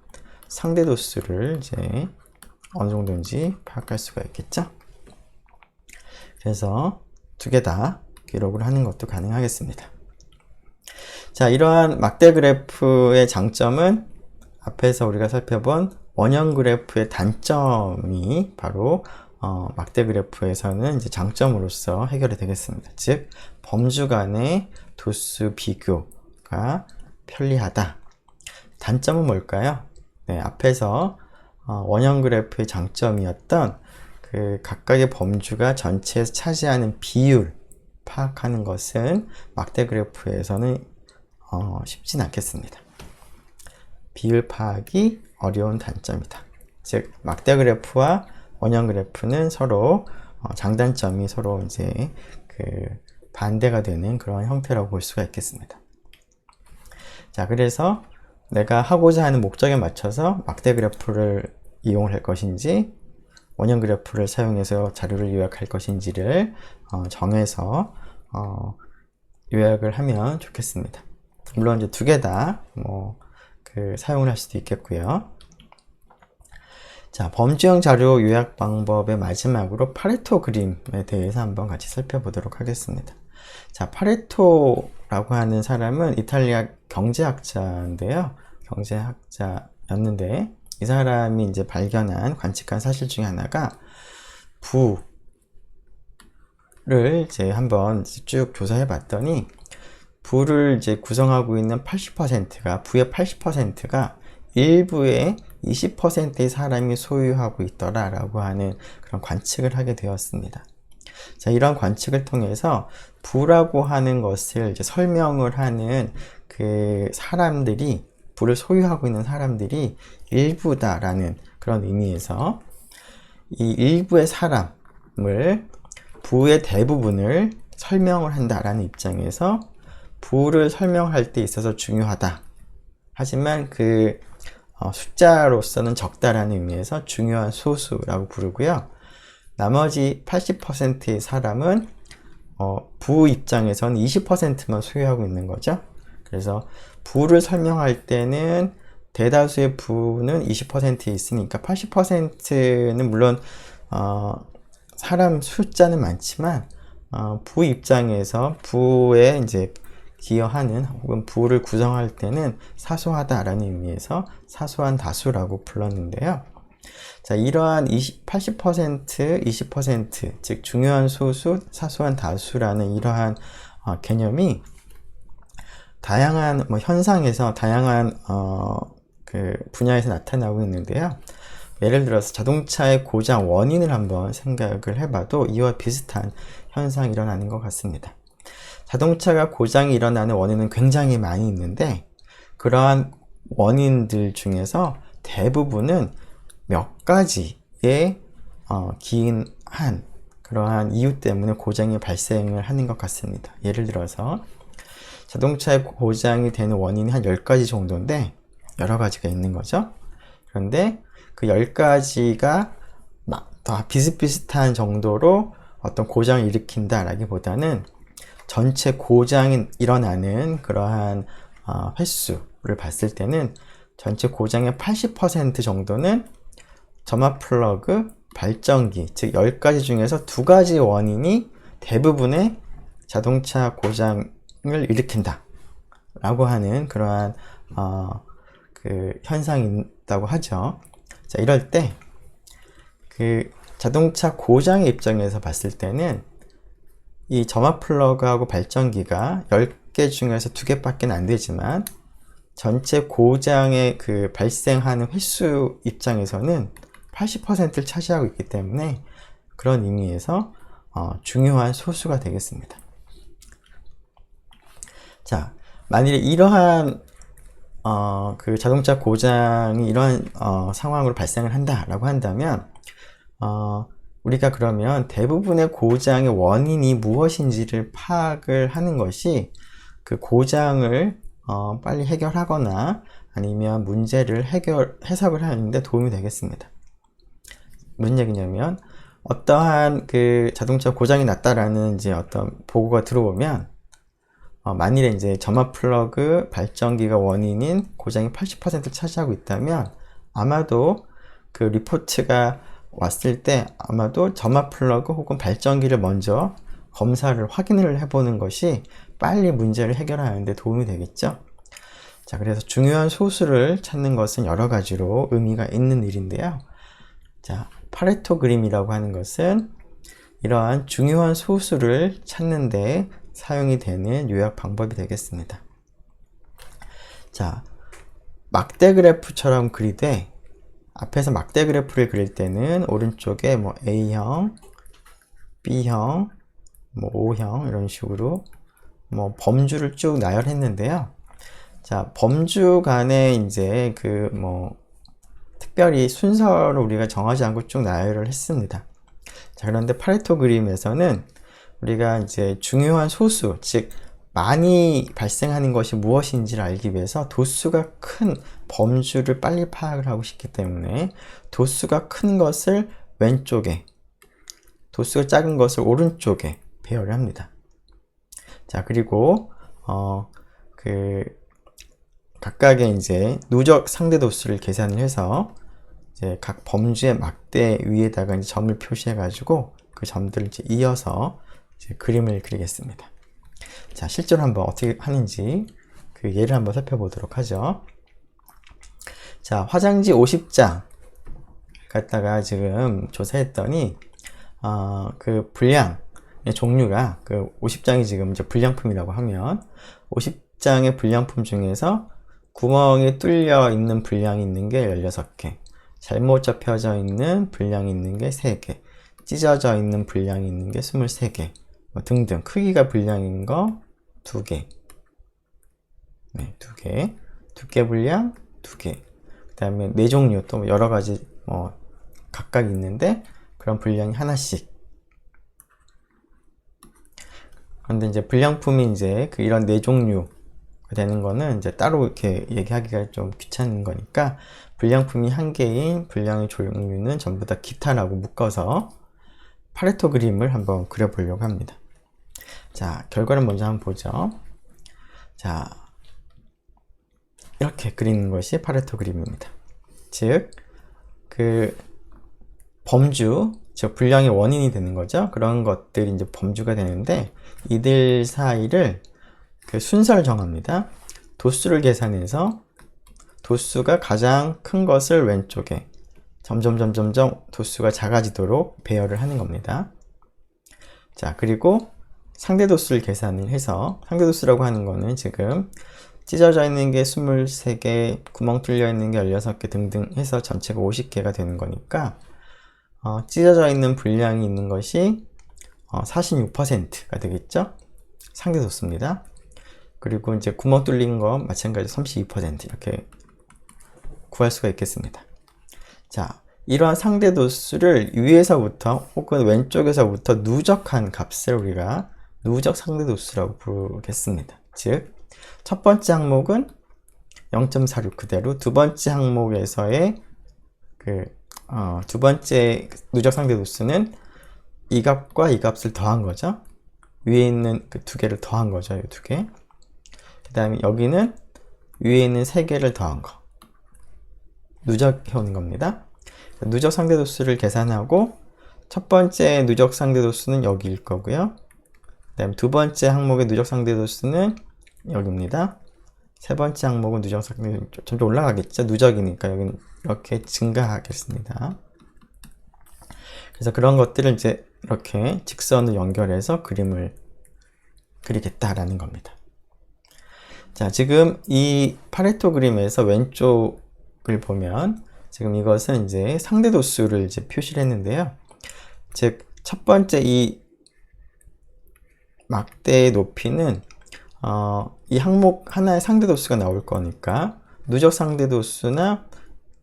S1: 상대 도수를 이제 어느 정도인지 파악할 수가 있겠죠? 그래서 두 개 다 기록을 하는 것도 가능하겠습니다. 자, 이러한 막대 그래프의 장점은 앞에서 우리가 살펴본 원형 그래프의 단점이 바로 막대 그래프에서는 이제 장점으로서 해결이 되겠습니다. 즉, 범주 간의 도수 비교가 편리하다. 단점은 뭘까요? 네, 앞에서 원형 그래프의 장점이었던 그 각각의 범주가 전체에서 차지하는 비율 파악하는 것은 막대 그래프에서는 쉽진 않겠습니다. 비율 파악이 어려운 단점이다. 즉, 막대 그래프와 원형 그래프는 서로 장단점이 서로 이제 그 반대가 되는 그런 형태라고 볼 수가 있겠습니다. 자, 그래서 내가 하고자 하는 목적에 맞춰서 막대 그래프를 이용을 할 것인지 원형 그래프를 사용해서 자료를 요약할 것인지를 정해서 요약을 하면 좋겠습니다. 물론 이제 두 개 다 사용을 할 수도 있겠고요. 자, 범주형 자료 요약 방법의 마지막으로 파레토 그림에 대해서 한번 같이 살펴보도록 하겠습니다. 자, 파레토라고 하는 사람은 이탈리아 경제학자인데요. 경제학자였는데 이 사람이 이제 발견한 관측한 사실 중에 하나가 부를 이제 한번 쭉 조사해 봤더니 부를 이제 구성하고 있는 80%가 부의 80%가 일부의 20%의 사람이 소유하고 있더라라고 하는 그런 관측을 하게 되었습니다. 자, 이런 관측을 통해서 부라고 하는 것을 이제 설명을 하는 그 사람들이 부를 소유하고 있는 사람들이 일부다라는 그런 의미에서 이 일부의 사람을 부의 대부분을 설명을 한다라는 입장에서 부를 설명할 때 있어서 중요하다. 하지만 그 숫자로서는 적다라는 의미에서 중요한 소수라고 부르고요. 나머지 80%의 사람은 부 입장에서는 20%만 소유하고 있는 거죠. 그래서 부를 설명할 때는 대다수의 부는 20%에 있으니까 80%는 물론 사람 숫자는 많지만 부 입장에서 부에 이제 기여하는 혹은 부를 구성할 때는 사소하다라는 의미에서 사소한 다수라고 불렀는데요. 자, 이러한 80%, 20%, 즉 중요한 소수, 사소한 다수라는 이러한 개념이 다양한 현상에서 다양한 그 분야에서 나타나고 있는데요. 예를 들어서 자동차의 고장 원인을 한번 생각을 해봐도 이와 비슷한 현상이 일어나는 것 같습니다. 자동차가 고장이 일어나는 원인은 굉장히 많이 있는데 그러한 원인들 중에서 대부분은 몇 가지에 기인한 그러한 이유 때문에 고장이 발생을 하는 것 같습니다. 예를 들어서 자동차의 고장이 되는 원인이 한 10가지 정도인데 여러 가지가 있는 거죠. 그런데 그 10가지가 막 다 비슷비슷한 정도로 어떤 고장을 일으킨다 라기보다는 전체 고장이 일어나는 그러한 횟수를 봤을 때는 전체 고장의 80% 정도는 점화 플러그, 발전기, 즉 10가지 중에서 2가지 원인이 대부분의 자동차 고장을 일으킨다 라고 하는 그러한 그 현상이 있다고 하죠. 자, 이럴 때 그 자동차 고장의 입장에서 봤을 때는 이 점화 플러그하고 발전기가 10개 중에서 2개밖에 안 되지만 전체 고장의 그 발생하는 횟수 입장에서는 80%를 차지하고 있기 때문에 그런 의미에서 중요한 소수가 되겠습니다. 자, 만일에 이러한 그 자동차 고장이 이러한 상황으로 발생을 한다라고 한다면 우리가 그러면 대부분의 고장의 원인이 무엇인지를 파악을 하는 것이 그 고장을 빨리 해결하거나 아니면 문제를 해석을 하는데 도움이 되겠습니다. 무슨 얘기냐면 어떠한 그 자동차 고장이 났다라는 이제 어떤 보고가 들어오면 만일에 이제 점화 플러그 발전기가 원인인 고장이 80%를 차지하고 있다면 아마도 그 리포트가 왔을 때 아마도 점화 플러그 혹은 발전기를 먼저 검사를 확인을 해보는 것이 빨리 문제를 해결하는 데 도움이 되겠죠. 자, 그래서 중요한 소수를 찾는 것은 여러 가지로 의미가 있는 일인데요. 자, 파레토 그림이라고 하는 것은 이러한 중요한 소수를 찾는 데 사용이 되는 요약 방법이 되겠습니다. 자, 막대 그래프처럼 그리되 앞에서 막대 그래프를 그릴 때는 오른쪽에 뭐 A형, B형, 뭐 O형 이런 식으로 뭐 범주를 쭉 나열했는데요. 자, 범주 간에 이제 그 뭐 특별히 순서를 우리가 정하지 않고 쭉 나열을 했습니다. 자, 그런데 파레토 그림에서는 우리가 이제 중요한 소수, 즉 많이 발생하는 것이 무엇인지를 알기 위해서 도수가 큰 범주를 빨리 파악을 하고 싶기 때문에 도수가 큰 것을 왼쪽에, 도수가 작은 것을 오른쪽에 배열을 합니다. 자, 그리고 그 각각의 이제 누적 상대 도수를 계산을 해서 이제 각 범주의 막대 위에다가 이제 점을 표시해 가지고 그 점들을 이제 이어서 이제 그림을 그리겠습니다. 자, 실제로 한번 어떻게 하는지 그 예를 한번 살펴보도록 하죠. 자, 화장지 50장 갖다가 지금 조사했더니 그 분량의 종류가 그 50장이 지금 이제 불량품이라고 하면 50장의 불량품 중에서 구멍이 뚫려 있는 분량이 있는 게 16개, 잘못 접혀져 있는 분량이 있는 게 3개, 찢어져 있는 분량이 있는 게 23개, 뭐 등등 크기가 분량인 거 2개, 네, 2개, 두께 분량 2개, 그 다음에 4종류 또 여러 가지 뭐 각각 있는데 그런 분량이 하나씩. 그런데 이제 불량품이 이제 그 이런 4종류 되는 거는 이제 따로 이렇게 얘기하기가 좀 귀찮은 거니까 불량품이 1개인 불량의 종류는 전부 다 기타라고 묶어서 파레토 그림을 한번 그려보려고 합니다. 자, 결과를 먼저 한번 보죠. 자, 이렇게 그리는 것이 파레토 그림입니다. 즉, 그 범주, 즉 불량의 원인이 되는 거죠. 그런 것들이 이제 범주가 되는데 이들 사이를 그 순서를 정합니다. 도수를 계산해서 도수가 가장 큰 것을 왼쪽에 점점 도수가 작아지도록 배열을 하는 겁니다. 자, 그리고 상대 도수를 계산을 해서 상대 도수라고 하는 거는 지금 찢어져 있는 게 23개, 구멍 뚫려 있는 게 16개 등등 해서 전체가 50개가 되는 거니까 찢어져 있는 분량이 있는 것이 46%가 되겠죠? 상대 도수입니다. 그리고 이제 구멍 뚫린 거 마찬가지로 32% 이렇게 구할 수가 있겠습니다. 자, 이러한 상대 도수를 위에서부터 혹은 왼쪽에서부터 누적한 값을 우리가 누적 상대 도수라고 부르겠습니다. 즉, 첫 번째 항목은 0.46 그대로 두 번째 항목에서의 두 번째 누적 상대 도수는 이 값과 이 값을 더한 거죠. 위에 있는 그 두 개를 더한 거죠. 이 두 개. 그 다음에 여기는 위에 있는 세 개를 더한 거. 누적해 오는 겁니다. 누적 상대 도수를 계산하고 첫 번째 누적 상대 도수는 여기일 거고요. 그 다음에 두 번째 항목의 누적 상대 도수는 여기입니다. 세 번째 항목은 누적 상대 도수 점점 올라가겠죠. 누적이니까 여기는 이렇게 증가하겠습니다. 그래서 그런 것들을 이제 이렇게 직선을 연결해서 그림을 그리겠다라는 겁니다. 자, 지금 이 파레토 그림에서 왼쪽을 보면 지금 이것은 이제 상대 도수를 이제 표시를 했는데요. 즉, 첫 번째 이 막대의 높이는 이 항목 하나의 상대 도수가 나올 거니까 누적 상대 도수나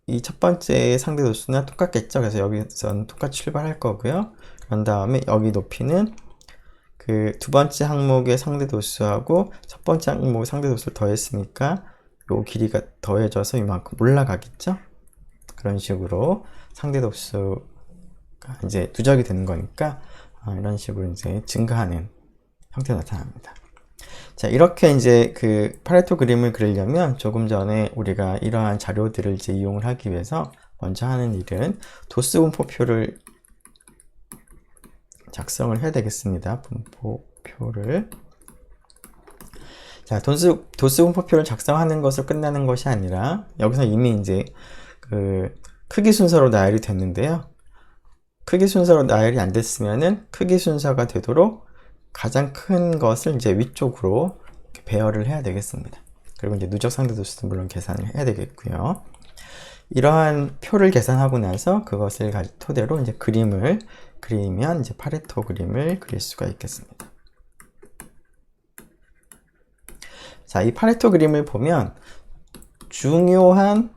S1: 이 첫 번째 상대 도수나 똑같겠죠. 그래서 여기서는 똑같이 출발할 거고요. 그런 다음에 여기 높이는 그 두 번째 항목의 상대 도수하고 첫 번째 항목의 상대 도수를 더했으니까 요 길이가 더해져서 이만큼 올라가겠죠. 그런 식으로 상대 도수가 이제 누적이 되는 거니까 이런 식으로 이제 증가하는 형태가 나타납니다. 자, 이렇게 이제 그 파레토 그림을 그리려면 조금 전에 우리가 이러한 자료들을 이제 이용을 하기 위해서 먼저 하는 일은 도수 분포표를 작성을 해야 되겠습니다. 분포표를. 자, 도수 분포표를 작성하는 것으로 끝나는 것이 아니라 여기서 이미 이제 그 크기 순서로 나열이 됐는데요. 크기 순서로 나열이 안 됐으면은 크기 순서가 되도록 가장 큰 것을 이제 위쪽으로 배열을 해야 되겠습니다. 그리고 이제 누적 상대 도수도 물론 계산을 해야 되겠고요. 이러한 표를 계산하고 나서 그것을 토대로 이제 그림을 그리면 이제 파레토 그림을 그릴 수가 있겠습니다. 자, 이 파레토 그림을 보면 중요한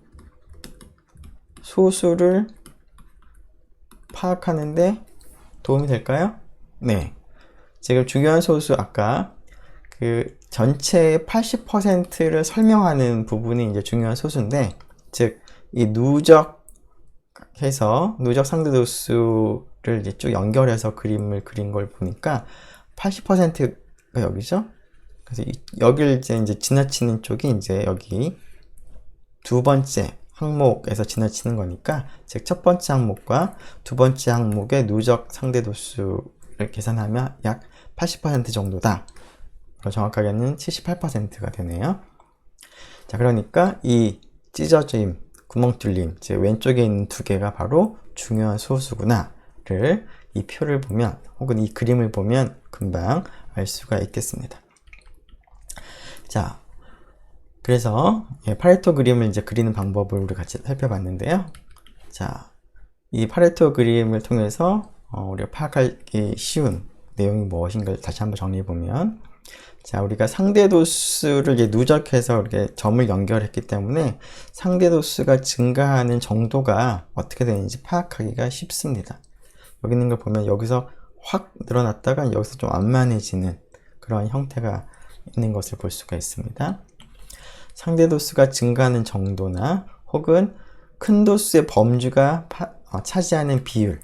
S1: 소수를 파악하는데 도움이 될까요? 네. 지금 중요한 소수 아까 그 전체의 80%를 설명하는 부분이 이제 중요한 소수인데, 즉 이 누적해서 누적 상대도수를 이제 쭉 연결해서 그림을 그린 걸 보니까 80%가 여기죠. 그래서 여기를 이제 지나치는 쪽이 이제 여기 두 번째 항목에서 지나치는 거니까, 즉 첫 번째 항목과 두 번째 항목의 누적 상대도수를 계산하면 약 80% 정도다. 정확하게는 78%가 되네요. 자, 그러니까 이 찢어짐, 구멍 뚫림, 즉 왼쪽에 있는 두 개가 바로 중요한 소수구나를 이 표를 보면 혹은 이 그림을 보면 금방 알 수가 있겠습니다. 자, 그래서 파레토 그림을 이제 그리는 방법을 우리 같이 살펴봤는데요. 자, 이 파레토 그림을 통해서 우리가 파악하기 쉬운 내용이 무엇인가를 다시 한번 정리해 보면, 자, 우리가 상대도수를 이제 누적해서 이렇게 점을 연결했기 때문에 상대도수가 증가하는 정도가 어떻게 되는지 파악하기가 쉽습니다. 여기 있는 걸 보면 여기서 확 늘어났다가 여기서 좀 완만해지는 그런 형태가 있는 것을 볼 수가 있습니다. 상대도수가 증가하는 정도나 혹은 큰 도수의 범주가 차지하는 비율.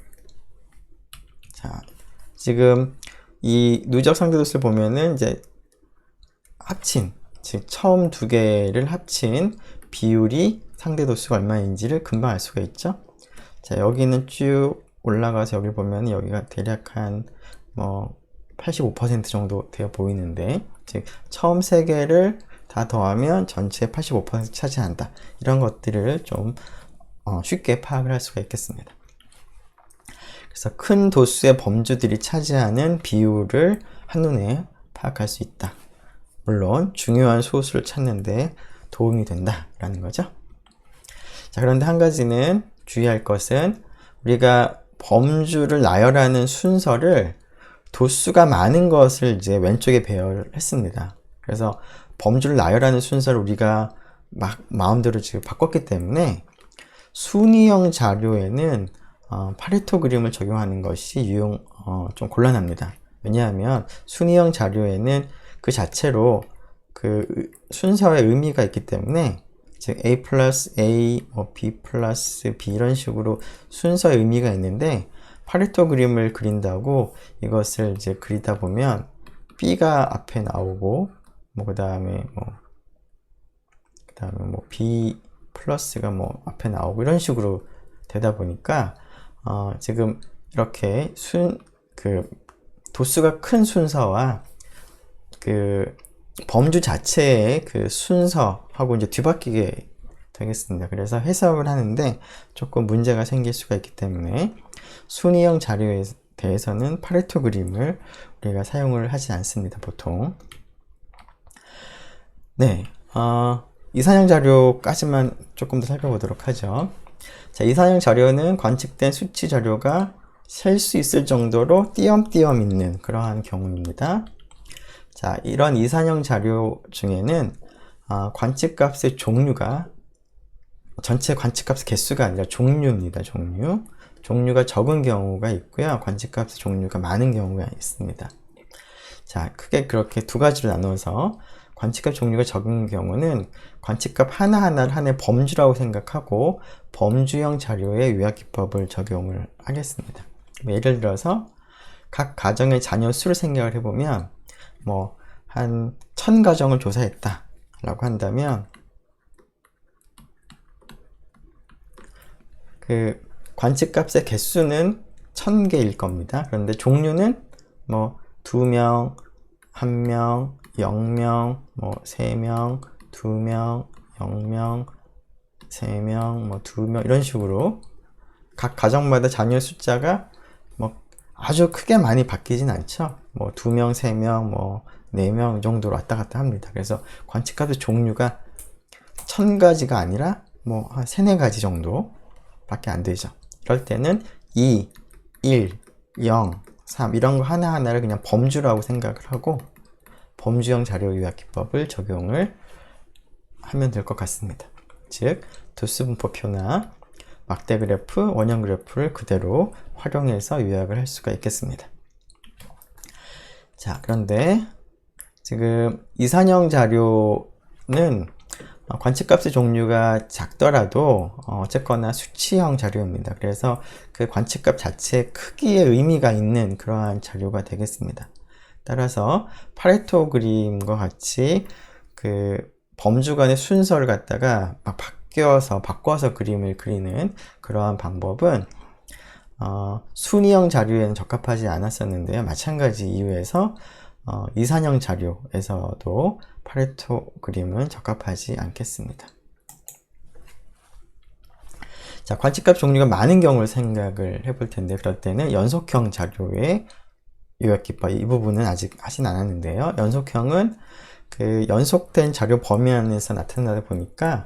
S1: 자, 지금 이 누적 상대도수를 보면은 이제 합친, 즉 처음 두 개를 합친 비율이 상대도수가 얼마인지를 금방 알 수가 있죠. 자, 여기는 쭉 올라가서 여기 보면 여기가 대략 한 85% 정도 되어 보이는데, 즉 처음 세 개를 다 더하면 전체 85% 차지한다. 이런 것들을 좀 쉽게 파악을 할 수가 있겠습니다. 그래서 큰 도수의 범주들이 차지하는 비율을 한눈에 파악할 수 있다. 물론 중요한 소수를 찾는 데 도움이 된다라는 거죠. 자, 그런데 한 가지는 주의할 것은 우리가 범주를 나열하는 순서를 도수가 많은 것을 이제 왼쪽에 배열했습니다. 그래서 범주를 나열하는 순서를 우리가 막 마음대로 지금 바꿨기 때문에 순위형 자료에는 파레토 그림을 적용하는 것이 좀 곤란합니다. 왜냐하면 순위형 자료에는 그 자체로 그 순서의 의미가 있기 때문에, 즉 A 플러스 A, B 플러스 B 이런 식으로 순서의 의미가 있는데, 파레토 그림을 그린다고 이것을 이제 그리다 보면 B가 앞에 나오고 그 다음에 B 플러스가 앞에 나오고 이런 식으로 되다 보니까 지금 이렇게 도수가 큰 순서와 그 범주 자체의 그 순서하고 이제 뒤바뀌게 되겠습니다. 그래서 해석을 하는데 조금 문제가 생길 수가 있기 때문에 순위형 자료에 대해서는 파레토 그림을 우리가 사용을 하지 않습니다, 보통. 네, 이산형 자료까지만 조금 더 살펴보도록 하죠. 자, 이산형 자료는 관측된 수치 자료가 셀 수 있을 정도로 띄엄띄엄 있는 그러한 경우입니다. 자, 이런 이산형 자료 중에는 관측값의 종류가 전체 관측값의 개수가 아니라 종류입니다. 종류가 적은 경우가 있고요. 관측값의 종류가 많은 경우가 있습니다. 자, 크게 그렇게 두 가지로 나눠서 관측값 종류가 적은 경우는 관측값 하나하나를 하나의 범주라고 생각하고 범주형 자료의 요약기법을 적용을 하겠습니다. 예를 들어서 각 가정의 자녀 수를 생각을 해보면 한 1000가정을 조사했다 라고 한다면 그 관측값의 개수는 1000개일 겁니다. 그런데 종류는 2명, 1명, 0명, 3명, 2명, 0명, 3명, 2명 이런 식으로 각 가정마다 자녀 숫자가 아주 크게 많이 바뀌진 않죠. 2명, 3명, 4명 정도로 왔다 갔다 합니다. 그래서 관측값의 종류가 1000가지가 아니라 한 3, 4가지 정도 밖에 안 되죠. 이럴 때는 2, 1, 0, 3 이런 거 하나하나를 그냥 범주라고 생각을 하고 범주형 자료 요약기법을 적용을 하면 될 것 같습니다. 즉, 도수 분포표나 막대 그래프, 원형 그래프를 그대로 활용해서 요약을 할 수가 있겠습니다. 자, 그런데 지금 이산형 자료는 관측값의 종류가 작더라도 어쨌거나 수치형 자료입니다. 그래서 그 관측값 자체의 크기에 의미가 있는 그러한 자료가 되겠습니다. 따라서 파레토 그림과 같이 그 범주 간의 순서를 갖다가 막 바꿔서 그림을 그리는 그러한 방법은 순위형 자료에는 적합하지 않았었는데요. 마찬가지 이유에서 이산형 자료에서도 파레토 그림은 적합하지 않겠습니다. 자, 관측값 종류가 많은 경우를 생각을 해볼 텐데, 그럴 때는 연속형 자료의 요약기법, 이 부분은 아직 하진 않았는데요. 연속형은 그 연속된 자료 범위 안에서 나타나다 보니까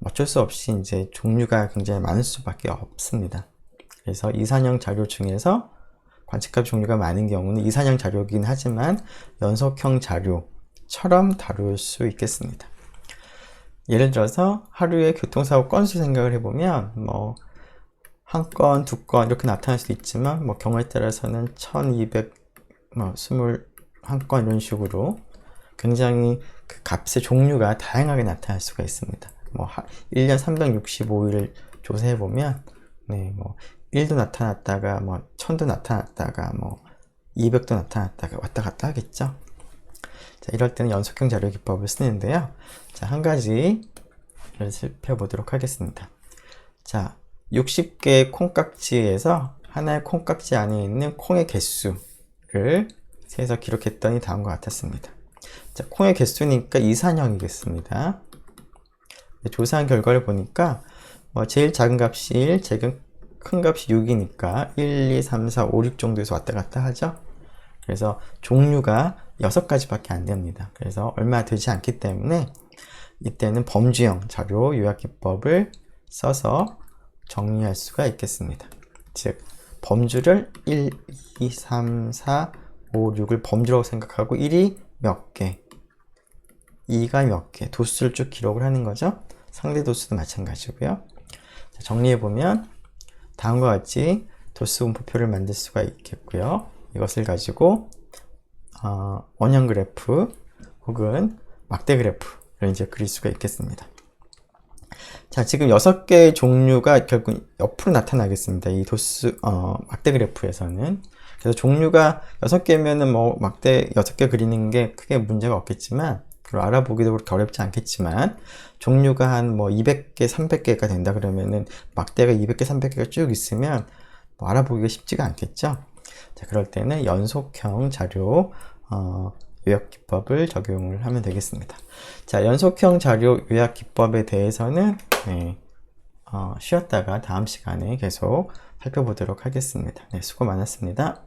S1: 어쩔 수 없이 이제 종류가 굉장히 많을 수밖에 없습니다. 그래서 이산형 자료 중에서 관측값 종류가 많은 경우는 이산형 자료이긴 하지만 연속형 자료처럼 다룰 수 있겠습니다. 예를 들어서 하루에 교통사고 건수 생각을 해보면 한 건, 두 건 이렇게 나타날 수도 있지만 경우에 따라서는 1221건 이런 식으로 굉장히 그 값의 종류가 다양하게 나타날 수가 있습니다. 1년 365일을 조사해보면 1도 나타났다가 1000도 나타났다가 200도 나타났다가 왔다 갔다 하겠죠. 자, 이럴 때는 연속형 자료 기법을 쓰는데요. 자, 한 가지를 살펴보도록 하겠습니다. 자, 60개의 콩깍지에서 하나의 콩깍지 안에 있는 콩의 개수를 세서 기록했더니 다음과 같았습니다. 자, 콩의 개수니까 이산형이겠습니다. 조사한 결과를 보니까 제일 작은 값이 1, 제일 큰 값이 6이니까 1, 2, 3, 4, 5, 6 정도에서 왔다 갔다 하죠. 그래서 종류가 6가지밖에 안 됩니다. 그래서 얼마 되지 않기 때문에 이때는 범주형 자료 요약기법을 써서 정리할 수가 있겠습니다. 즉, 범주를 1, 2, 3, 4, 5, 6을 범주라고 생각하고 1이 몇 개, 2가 몇 개, 도수를 쭉 기록을 하는 거죠. 상대 도수도 마찬가지고요. 자, 정리해보면 다음과 같이 도수 분포표를 만들 수가 있겠고요. 이것을 가지고 원형 그래프 혹은 막대 그래프를 이제 그릴 수가 있겠습니다. 자, 지금 6개의 종류가 결국 옆으로 나타나겠습니다. 이 막대 그래프에서는. 그래서 종류가 6개면은 뭐 막대 6개 그리는 게 크게 문제가 없겠지만, 그리고 알아보기도 그렇게 어렵지 않겠지만, 종류가 한 뭐 200개, 300개가 된다 그러면은 막대가 200개, 300개가 쭉 있으면 뭐 알아보기가 쉽지가 않겠죠. 자, 그럴 때는 연속형 자료 요약 기법을 적용을 하면 되겠습니다. 자, 연속형 자료 요약 기법에 대해서는 쉬었다가 다음 시간에 계속 살펴보도록 하겠습니다. 네, 수고 많았습니다.